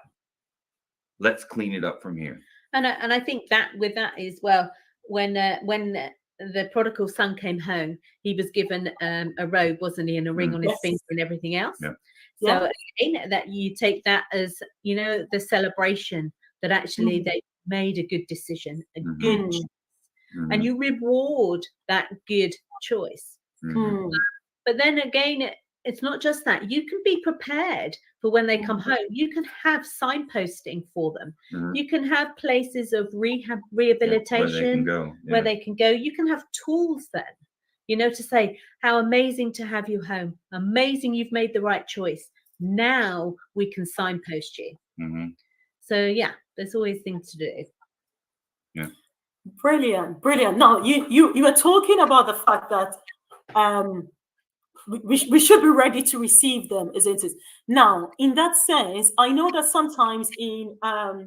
let's clean it up from here. And I think that with that as well, when the prodigal son came home, he was given a robe, wasn't he, and a ring on his finger and everything else. Yeah. So again, that you take that as, you know, the celebration that actually they made a good decision, a good choice, and you reward that good choice. But then again, it's not just that. You can be prepared for when they come home. You can have signposting for them. You can have places of rehabilitation where they can go. You can have tools then, you know, to say how amazing to have you home. Amazing, you've made the right choice. Now we can signpost you. So yeah, there's always things to do. Yeah. Brilliant. Now you were talking about the fact that we should be ready to receive them, isn't it? Now, in that sense, I know that sometimes in I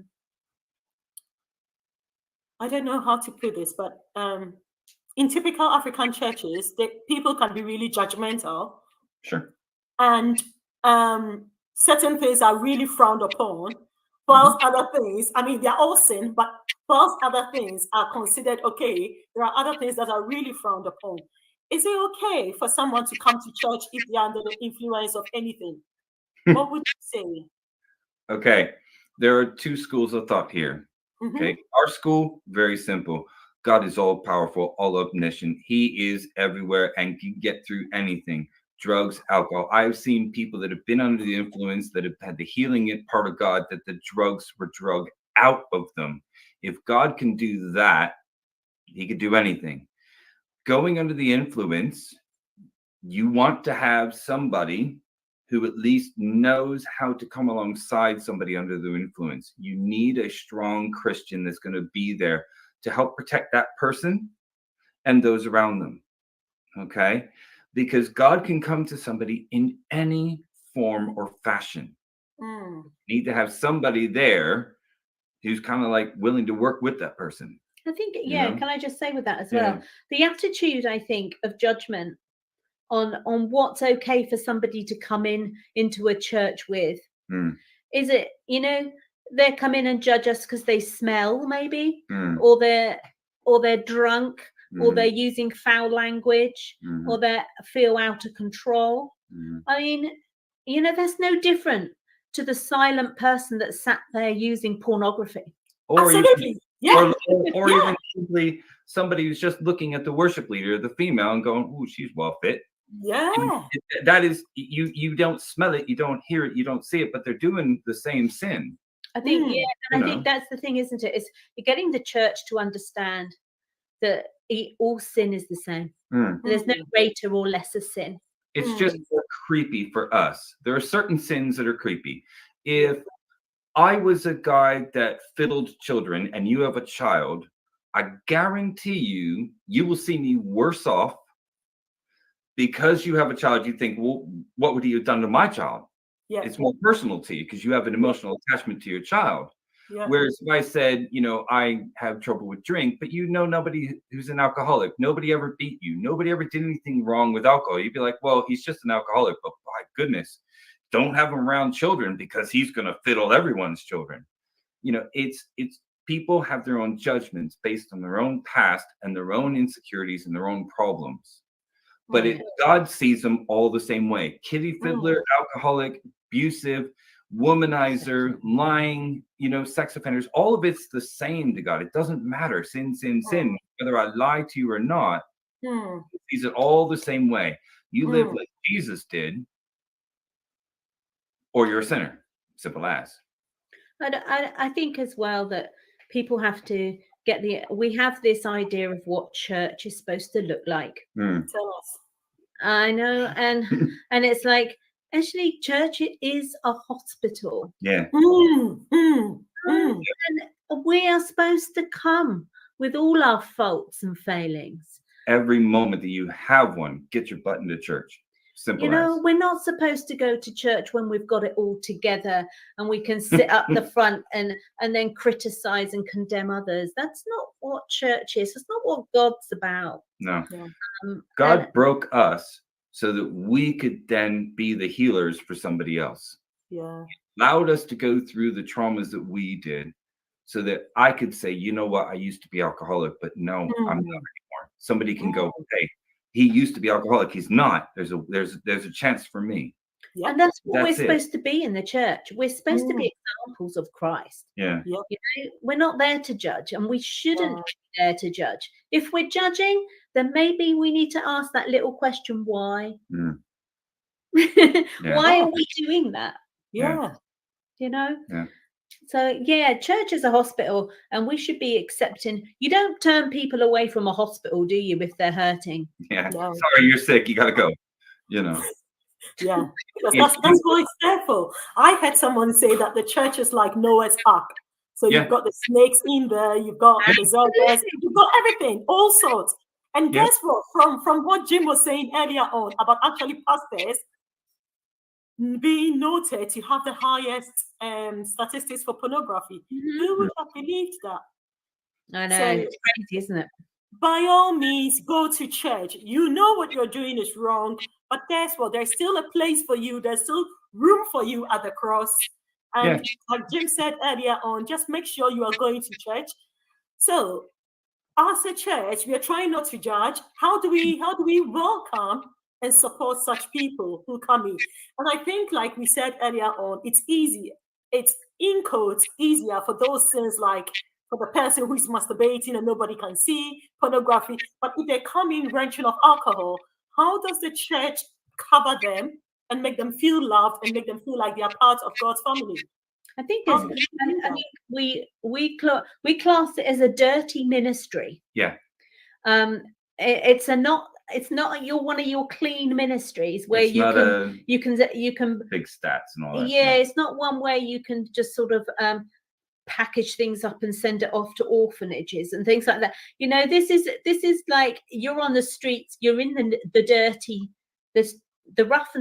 don't know how to put this, but in typical African churches, people can be really judgmental. Sure. And certain things are really frowned upon. Whilst other things, I mean, they're all sin, but whilst other things are considered okay, there are other things that are really frowned upon. Is it okay for someone to come to church if they're under the influence of anything? What would you say? Okay, there are two schools of thought here. Okay, our school, very simple. God is all powerful, all omniscient. He is everywhere and can get through anything. Drugs, alcohol. I've seen people that have been under the influence that have had the healing part of God, that the drugs were drugged out of them. If God can do that, he could do anything. Going under the influence, you want to have somebody who at least knows how to come alongside somebody under the influence. You need a strong Christian that's going to be there to help protect that person and those around them. Okay? Because God can come to somebody in any form or fashion. You need to have somebody there who's kind of like willing to work with that person. I think, can I just say with that as well? The attitude, I think, of judgment on what's okay for somebody to come into a church with. Is it, you know, they come in and judge us because they smell maybe, or they're drunk, or they're using foul language, or they feel out of control. I mean, you know, that's no different to the silent person that sat there using pornography. Or Absolutely. even, Yeah. or Yeah. even simply somebody who's just looking at the worship leader, the female, and going, "Ooh, she's well fit." Yeah. That is, you don't smell it, you don't hear it, you don't see it, but they're doing the same sin. I think, yeah, and I You think know. that's the thing, isn't it? It's you're getting the church to understand that all sin is the same. Mm. There's no greater or lesser sin. It's just more creepy for us. There are certain sins that are creepy. If I was a guy that fiddled children and you have a child, I guarantee you will see me worse off because you have a child. You think, well, what would he have done to my child? Yeah. It's more personal to you because you have an emotional attachment to your child. Yeah. Whereas if I said, I have trouble with drink, but nobody who's an alcoholic, nobody ever beat you, nobody ever did anything wrong with alcohol. You'd be like, well, he's just an alcoholic, but my goodness, don't have him around children because he's going to fiddle everyone's children. It's people have their own judgments based on their own past and their own insecurities and their own problems. But God sees them all the same way. Kitty fiddler, alcoholic, abusive, womanizer, lying, sex offenders, all of it's the same to God. It doesn't matter. Sin, sin, sin. Whether I lie to you or not, He sees it all the same way. You live like Jesus did, or you're a sinner. Simple as. I think as well that people have to we have this idea of what church is supposed to look like. Tell us. I know, and it's like, actually, church is a hospital. Yeah. And we are supposed to come with all our faults and failings. Every moment that you have one, get your butt into church. Simple as. We're not supposed to go to church when we've got it all together and we can sit up the front and then criticize and condemn others. That's not what church is. It's not what God's about. No. God broke us so that we could then be the healers for somebody else. Yeah. Allowed us to go through the traumas that we did so that I could say, you know what, I used to be alcoholic, but no, I'm not anymore. Somebody can go, hey, he used to be alcoholic. He's not. There's a chance for me. Yeah. And that's what we're supposed to be in the church. We're supposed to be examples of Christ. Yeah. We're not there to judge, and we shouldn't be there to judge. If we're judging, then maybe we need to ask that little question, why? Why are we doing that? Yeah. Yeah. So church is a hospital, and we should be accepting. You don't turn people away from a hospital, do you, if they're hurting? Yeah. No. Sorry, you're sick. You gotta go. Yeah. Because that's what it's there for. I had someone say that the church is like Noah's Ark. So you've got the snakes in there, you've got the zombies, you've got everything, all sorts. And guess what? From what Jim was saying earlier on about actually pastors being noted to have the highest statistics for pornography, who would have believed that? I know, it's crazy, isn't it? By all means, go to church. You know what you're doing is wrong, but guess what? There's still a place for you. There's still room for you at the cross. And like Jim said earlier on, just make sure you are going to church. So, as a church, we are trying not to judge. How do we welcome and support such people who come in? And I think, like we said earlier on, it's easier. It's in quotes easier for those sins, like for the person who is masturbating and nobody can see, pornography. But if they come in wrenching of alcohol, how does the church cover them and make them feel loved and make them feel like they are part of God's family? I think we class it as a dirty ministry. Yeah. It's not one of your clean ministries where you can big stats and all that. Yeah, it's not one where you can just sort of package things up and send it off to orphanages and things like that. This is like you're on the streets, you're in the dirty, the rough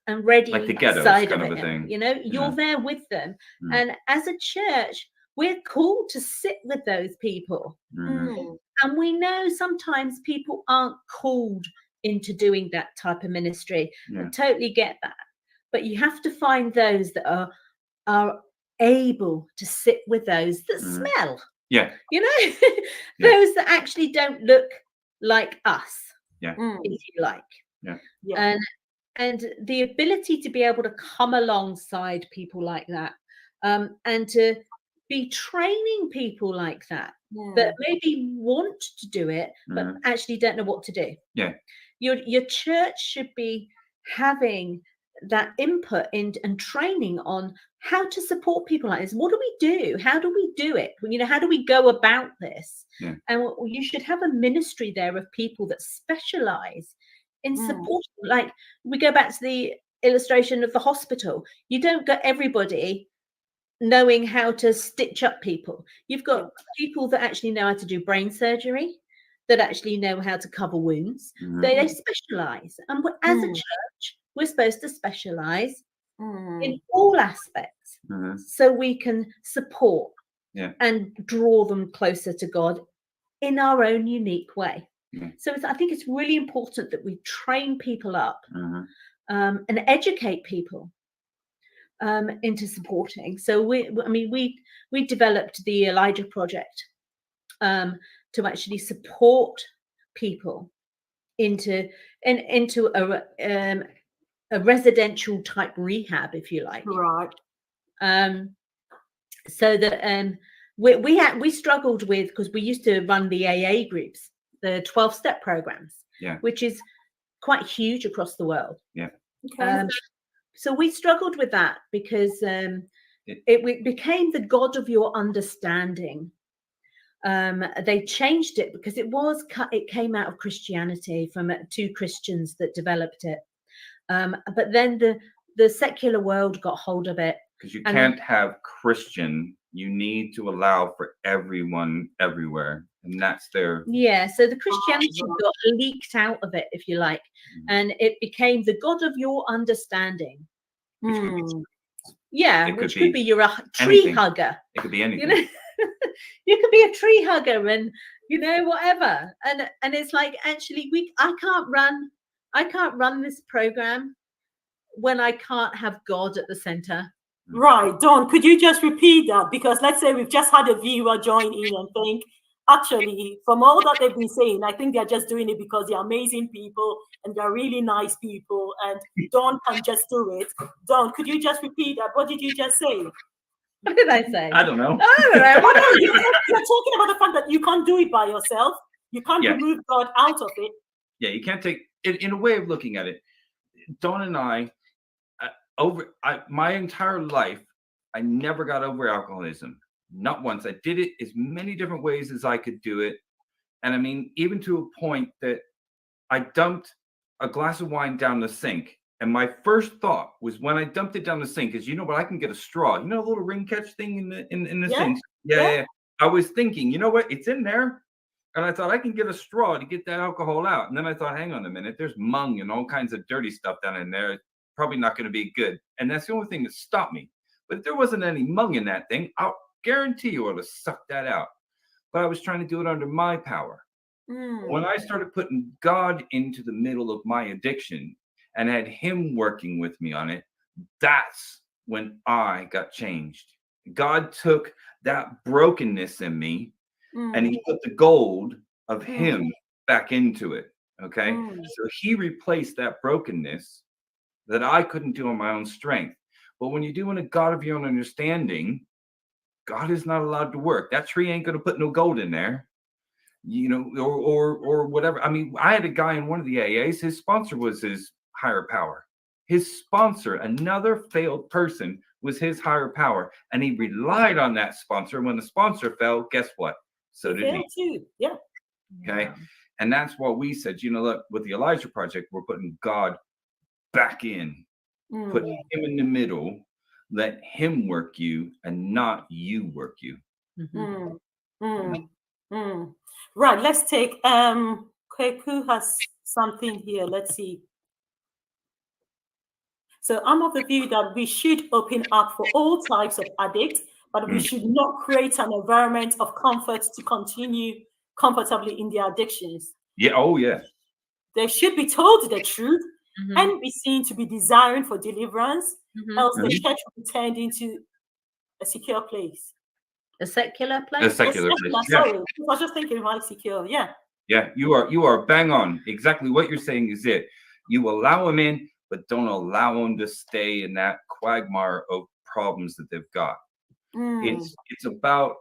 and ready, like the ghetto side kind of a thing. You're there with them, and as a church, we're called to sit with those people. And we know sometimes people aren't called into doing that type of ministry. I totally get that, but you have to find those that are able to sit with those that smell. Those that actually don't look like us. If you like. and the ability to be able to come alongside people like that, and to be training people like that that maybe want to do it but actually don't know what to do. Yeah. Your church should be having that input in and training on how to support people like this. What do we do? How do we do it? How do we go about this? Yeah. And you should have a ministry there of people that specialize in support. Like, we go back to the illustration of the hospital. You don't get everybody knowing how to stitch up people. You've got people that actually know how to do brain surgery, that actually know how to cover wounds. They specialize. And as a church, we're supposed to specialize in all aspects, so we can support and draw them closer to God in our own unique way. So I think it's really important that we train people up and educate people into supporting. So we developed the Elijah Project to actually support people into a residential type rehab, if you like. Right. So that we struggled with, because we used to run the AA groups, the 12-step programs, which is quite huge across the world. Yeah. Okay. So we struggled with that because it became the God of your understanding. They changed it because it came out of Christianity from two Christians that developed it. But then the secular world got hold of it. Because you can't have Christian, you need to allow for everyone everywhere. And that's their... Yeah, so the Christianity got leaked out of it, if you like. And it became the God of your understanding. Which could be you're a tree hugger. It could be anything. You could be a tree hugger and whatever. And it's like, actually, I can't run this program when I can't have God at the center. Right. Dawn, could you just repeat that? Because let's say we've just had a viewer join in and think, actually, from all that they've been saying, I think they're just doing it because they're amazing people and they're really nice people, and Dawn can just do it. Dawn, could you just repeat that? What did you just say? What did I say? I don't know. You're talking about the fact that you can't do it by yourself. You can't remove God out of it. Yeah, you can't take it. In a way of looking at it, Dawn and I, my entire life, I never got over alcoholism. Not once. I did it as many different ways as I could do it. And I mean, even to a point that I dumped a glass of wine down the sink. And my first thought was, when I dumped it down the sink, is, but I can get a straw. A little ring catch thing in the sink. Yeah. I was thinking, it's in there. And I thought, I can get a straw to get that alcohol out. And then I thought, hang on a minute, there's mung and all kinds of dirty stuff down in there. It's probably not going to be good. And that's the only thing that stopped me. But if there wasn't any mung in that thing, I'll guarantee you I would have sucked that out. But I was trying to do it under my power. When I started putting God into the middle of my addiction and had him working with me on it, that's when I got changed. God took that brokenness in me and he put the gold of him back into it. Okay. So he replaced that brokenness that I couldn't do on my own strength. But when you're doing a God of your own understanding, God is not allowed to work. That tree ain't going to put no gold in there, or whatever. I mean, I had a guy in one of the AAs, his sponsor was his higher power. His sponsor, another failed person, was his higher power. And he relied on that sponsor. When the sponsor fell, guess what? So did he. Too. Yeah. Okay. And that's why we said, look, with the Elijah Project, we're putting God back in, putting him in the middle. Let him work you and not you work you. Right. Let's take who has something here. Let's see. So I'm of the view that we should open up for all types of addicts, but we should not create an environment of comfort to continue comfortably in their addictions. Yeah. Oh, yeah. They should be told the truth and be seen to be desiring for deliverance. Else the church will be turned into a secure place. A secular place? A secular place. Sorry, I was just thinking like secure. Yeah. Yeah, you are bang on. Exactly what you're saying is it. You allow them in, but don't allow them to stay in that quagmire of problems that they've got. It's about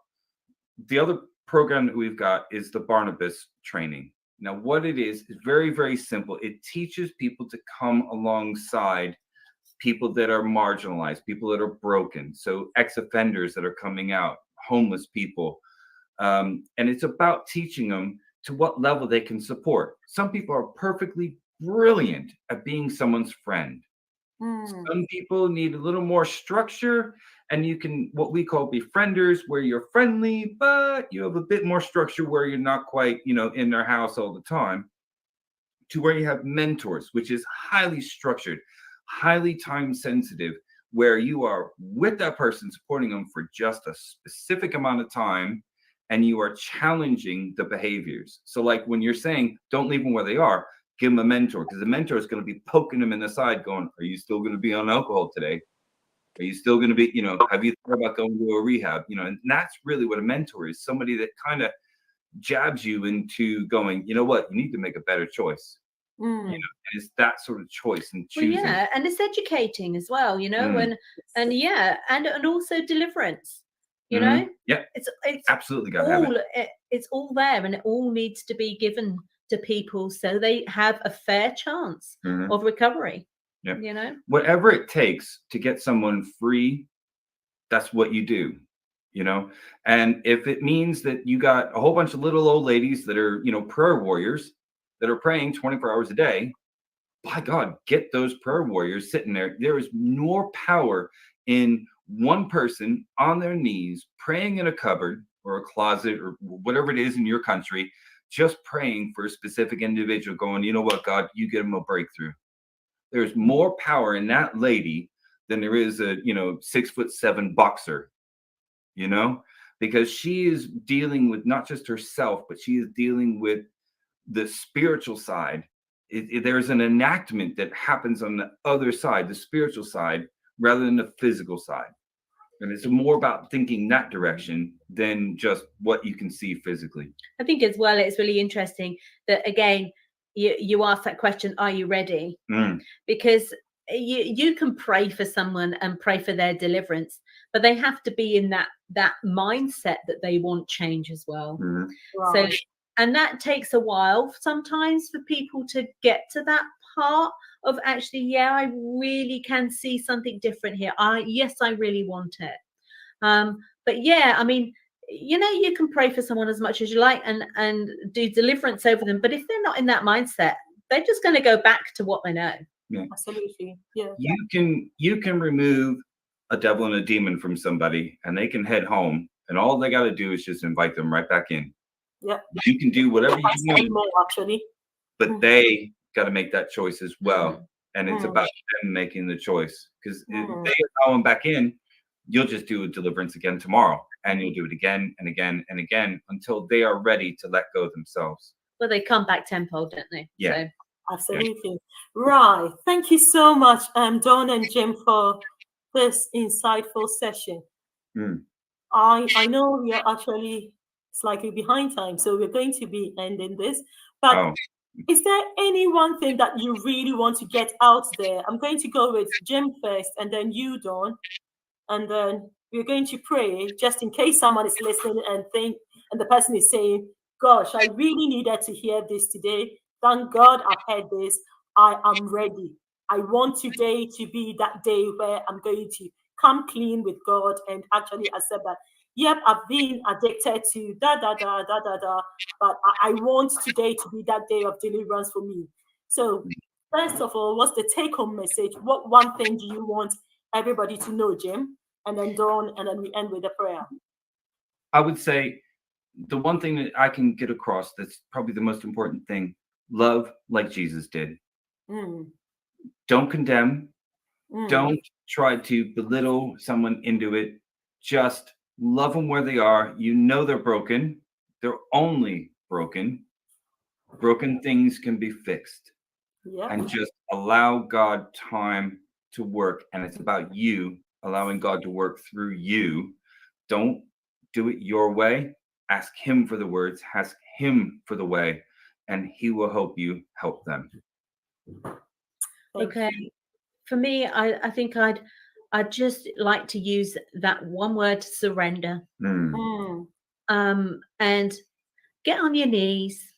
the other program that we've got is the Barnabas training. Now, what it is very, very simple. It teaches people to come alongside people that are marginalized, people that are broken. So ex-offenders that are coming out, homeless people. And it's about teaching them to what level they can support. Some people are perfectly brilliant at being someone's friend. Some people need a little more structure, and you can, what we call befrienders, where you're friendly, but you have a bit more structure where you're not quite, in their house all the time, to where you have mentors, which is highly structured, highly time sensitive, where you are with that person, supporting them for just a specific amount of time, and you are challenging the behaviors. So like when you're saying, don't leave them where they are, give them a mentor, because the mentor is going to be poking them in the side going, are you still going to be on alcohol today? Are you still going to be, have you thought about going to a rehab? And that's really what a mentor is, somebody that kind of jabs you into going, you know what, you need to make a better choice. And it's that sort of choice and choosing. Well, yeah, and it's educating as well, and also deliverance. Yeah, it's absolutely got to have it. It's all there, and it all needs to be given to people so they have a fair chance of recovery. Whatever it takes to get someone free, that's what you do. And if it means that you got a whole bunch of little old ladies that are prayer warriors that are praying 24 hours a day, by God, get those prayer warriors sitting there. There is more power in one person on their knees praying in a cupboard or a closet or whatever it is in your country, just praying for a specific individual, going, you know what, God, you get them a breakthrough. There's more power in that lady than there is a 6'7" boxer, because she is dealing with not just herself, but she is dealing with the spiritual side. There's an enactment that happens on the other side, the spiritual side, rather than the physical side. And it's more about thinking that direction than just what you can see physically. I think as well, it's really interesting that, again, you ask that question, are you ready? Because you can pray for someone and pray for their deliverance, but they have to be in that mindset that they want change as well. Right. So, and that takes a while sometimes for people to get to that part of actually, I really can see something different here. Yes, I really want it. But yeah, I mean, you can pray for someone as much as you like and do deliverance over them. But if they're not in that mindset, they're just going to go back to what they know. Yeah. Absolutely. Yeah. You can remove a devil and a demon from somebody, and they can head home, and all they got to do is just invite them right back in. Yeah. You can do whatever you want, actually. but they got to make that choice as well. And it's about them making the choice, because if they allow them back in, you'll just do a deliverance again tomorrow, and you'll do it again and again and again until they are ready to let go of themselves. Well, they come back tenfold, don't they? Yeah. So. Absolutely. Right. Thank you so much, Dawn and Jim, for this insightful session. I know we are actually slightly behind time, so we're going to be ending this. But is there any one thing that you really want to get out there? I'm going to go with Jim first, and then you, Dawn, and then we're going to pray just in case someone is listening and the person is saying, "Gosh, I really needed to hear this today. Thank God I've heard this. I am ready. I want today to be that day where I'm going to come clean with God and actually accept that, yep, I've been addicted to but I want today to be that day of deliverance for me." So first of all, what's the take-home message? What one thing do you want everybody to know, Jim? And then Dawn, and then we end with a prayer. I would say the one thing that I can get across that's probably the most important thing: love like Jesus did. Don't condemn. Don't try to belittle someone into it. Just love them where they are. They're broken. They're only broken. Broken things can be fixed. Yeah. And just allow God time to work. And it's about you allowing God to work through you. Don't do it your way. Ask him for the words. Ask him for the way. And he will help you help them. Okay. for me, I think I'd just like to use that one word, surrender. And get on your knees.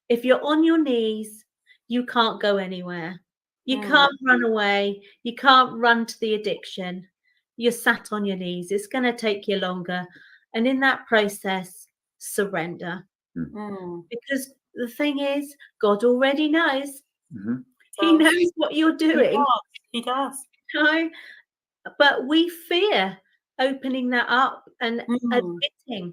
If you're on your knees, you can't go anywhere. You can't run away. You can't run to the addiction. You're sat on your knees. It's going to take you longer. And in that process, surrender. Because the thing is, God already knows. He knows what you're doing. He does. No, but we fear opening that up and admitting.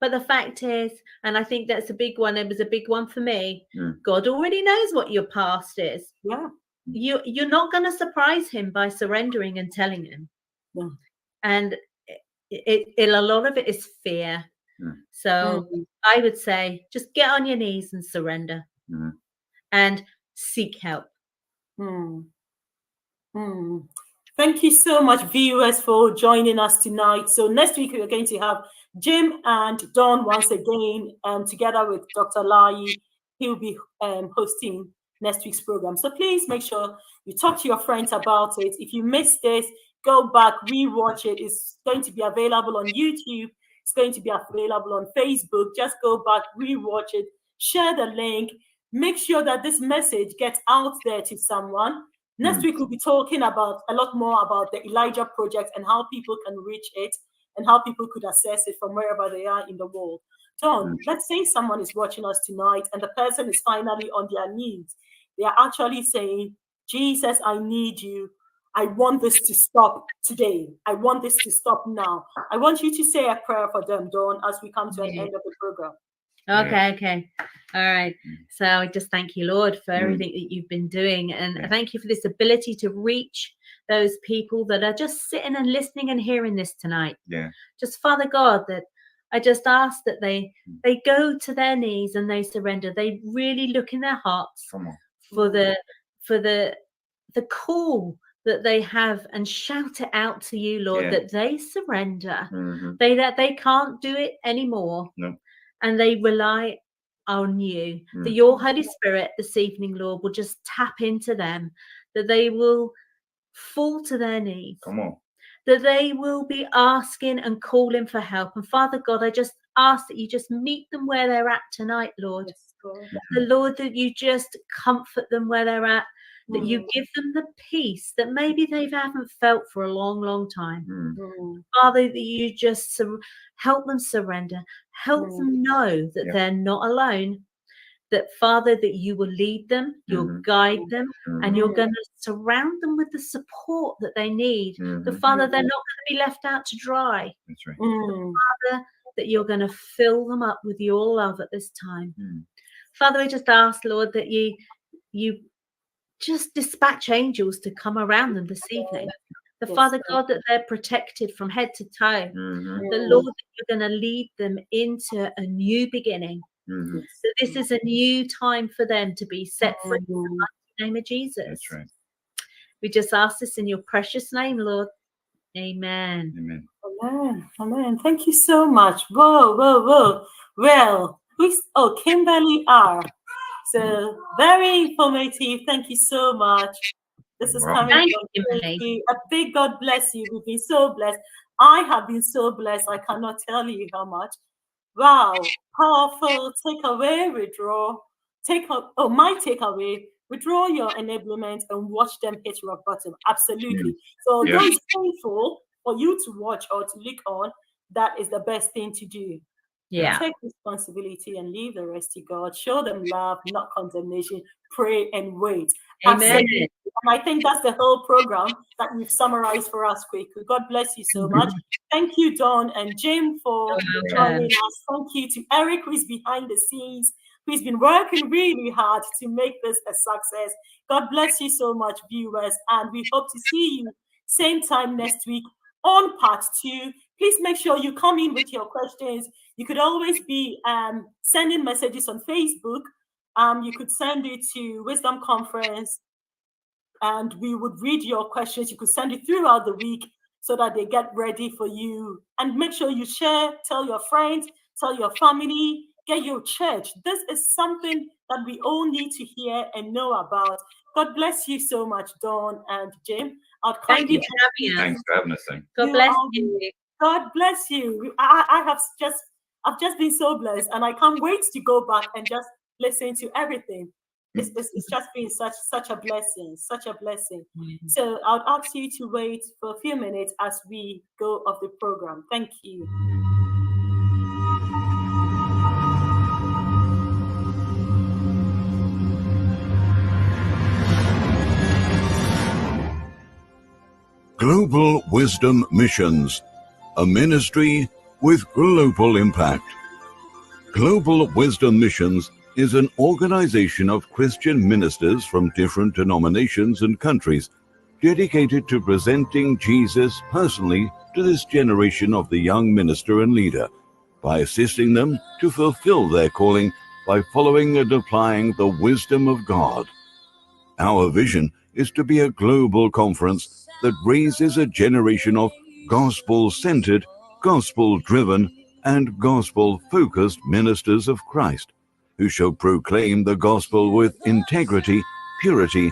But the fact is, and I think that's a big one, it was a big one for me, God already knows what your past is. Yeah. You're not going to surprise him by surrendering and telling him. Yeah. And a lot of it is fear. So I would say just get on your knees and surrender and seek help. Thank you so much, viewers, for joining us tonight. So next week, we're going to have Jim and Dawn once again, together with Dr. Lai. He'll be hosting next week's program. So please make sure you talk to your friends about it. If you missed this, go back, rewatch it. It's going to be available on YouTube. It's going to be available on Facebook. Just go back, rewatch it, share the link. Make sure that this message gets out there to someone. Next week, we'll be talking about a lot more about the Elijah Project and how people can reach it and how people could access it from wherever they are in the world. Dawn, let's say someone is watching us tonight and the person is finally on their knees. They are actually saying, Jesus, I need you. I want this to stop today. I want this to stop now. I want you to say a prayer for them, Dawn, as we come to an end of the program. Okay. All right. So I just thank you, Lord, for everything that you've been doing. And thank you for this ability to reach those people that are just sitting and listening and hearing this tonight. Just, Father God, that I just ask that they go to their knees and they surrender. They really look in their hearts for the call that they have and shout it out to you, Lord, that they surrender. That they can't do it anymore. And they rely on you, that your Holy Spirit this evening, Lord, will just tap into them, that they will fall to their knees, that they will be asking and calling for help. And Father God, I just ask that you just meet them where they're at tonight, Lord. Yes, Lord. The Lord, that you just comfort them where they're at, that you give them the peace that maybe they haven't felt for a long, long time. Father, that you just help them surrender, help them know that they're not alone, that Father, that you will lead them, you'll guide them, and you're going to surround them with the support that they need. The Father, they're not going to be left out to dry. That's right. Father, that you're going to fill them up with your love at this time. Father, I just ask, Lord, that you just dispatch angels to come around them this evening. The Father God, that they're protected from head to toe. The Lord, that you're going to lead them into a new beginning. That this is a new time for them to be set free in the mighty name of Jesus. That's right. We just ask this in your precious name, Lord. Amen. Amen. Thank you so much. Whoa. Well, Kimberly R. So very informative. Thank you so much. This is coming from Kimberly. A big God bless you. We've been so blessed. I have been so blessed. I cannot tell you how much. Wow, powerful takeaway, withdraw. My takeaway, withdraw your enablement and watch them hit rock bottom. Absolutely. So though it's painful for you to watch or to look on, that is the best thing to do. Take responsibility and leave the rest to God. Show them love, not condemnation. Pray and wait. Amen. Absolutely. And I think that's the whole program that we've summarized for us quickly. God bless you so much. Thank you, Dawn and Jim, for joining us. Thank you to Eric, who's behind the scenes, who's been working really hard to make this a success. God bless you so much, viewers. And we hope to see you same time next week on part 2. Please make sure you come in with your questions. You could always be sending messages on Facebook. You could send it to Wisdom Conference, and we would read your questions. You could send it throughout the week so that they get ready for you. And make sure you share, tell your friends, tell your family, get your church. This is something that that we all need to hear and know about. God bless you so much, Dawn and Jim. I'd Thank you kindly for having us. Thanks for having us. God You bless are- you. God bless you. I've just been so blessed, and I can't wait to go back and just listen to everything. It's just been such a blessing, such a blessing. So I would ask you to wait for a few minutes as we go off the program. Thank you. Global Wisdom Missions, a ministry with global impact. Global Wisdom Missions is an organization of Christian ministers from different denominations and countries dedicated to presenting Jesus personally to this generation of the young minister and leader by assisting them to fulfill their calling by following and applying the wisdom of God. Our vision is to be a global conference that raises a generation of gospel-centered, gospel-driven, and gospel-focused ministers of Christ, who shall proclaim the gospel with integrity, purity,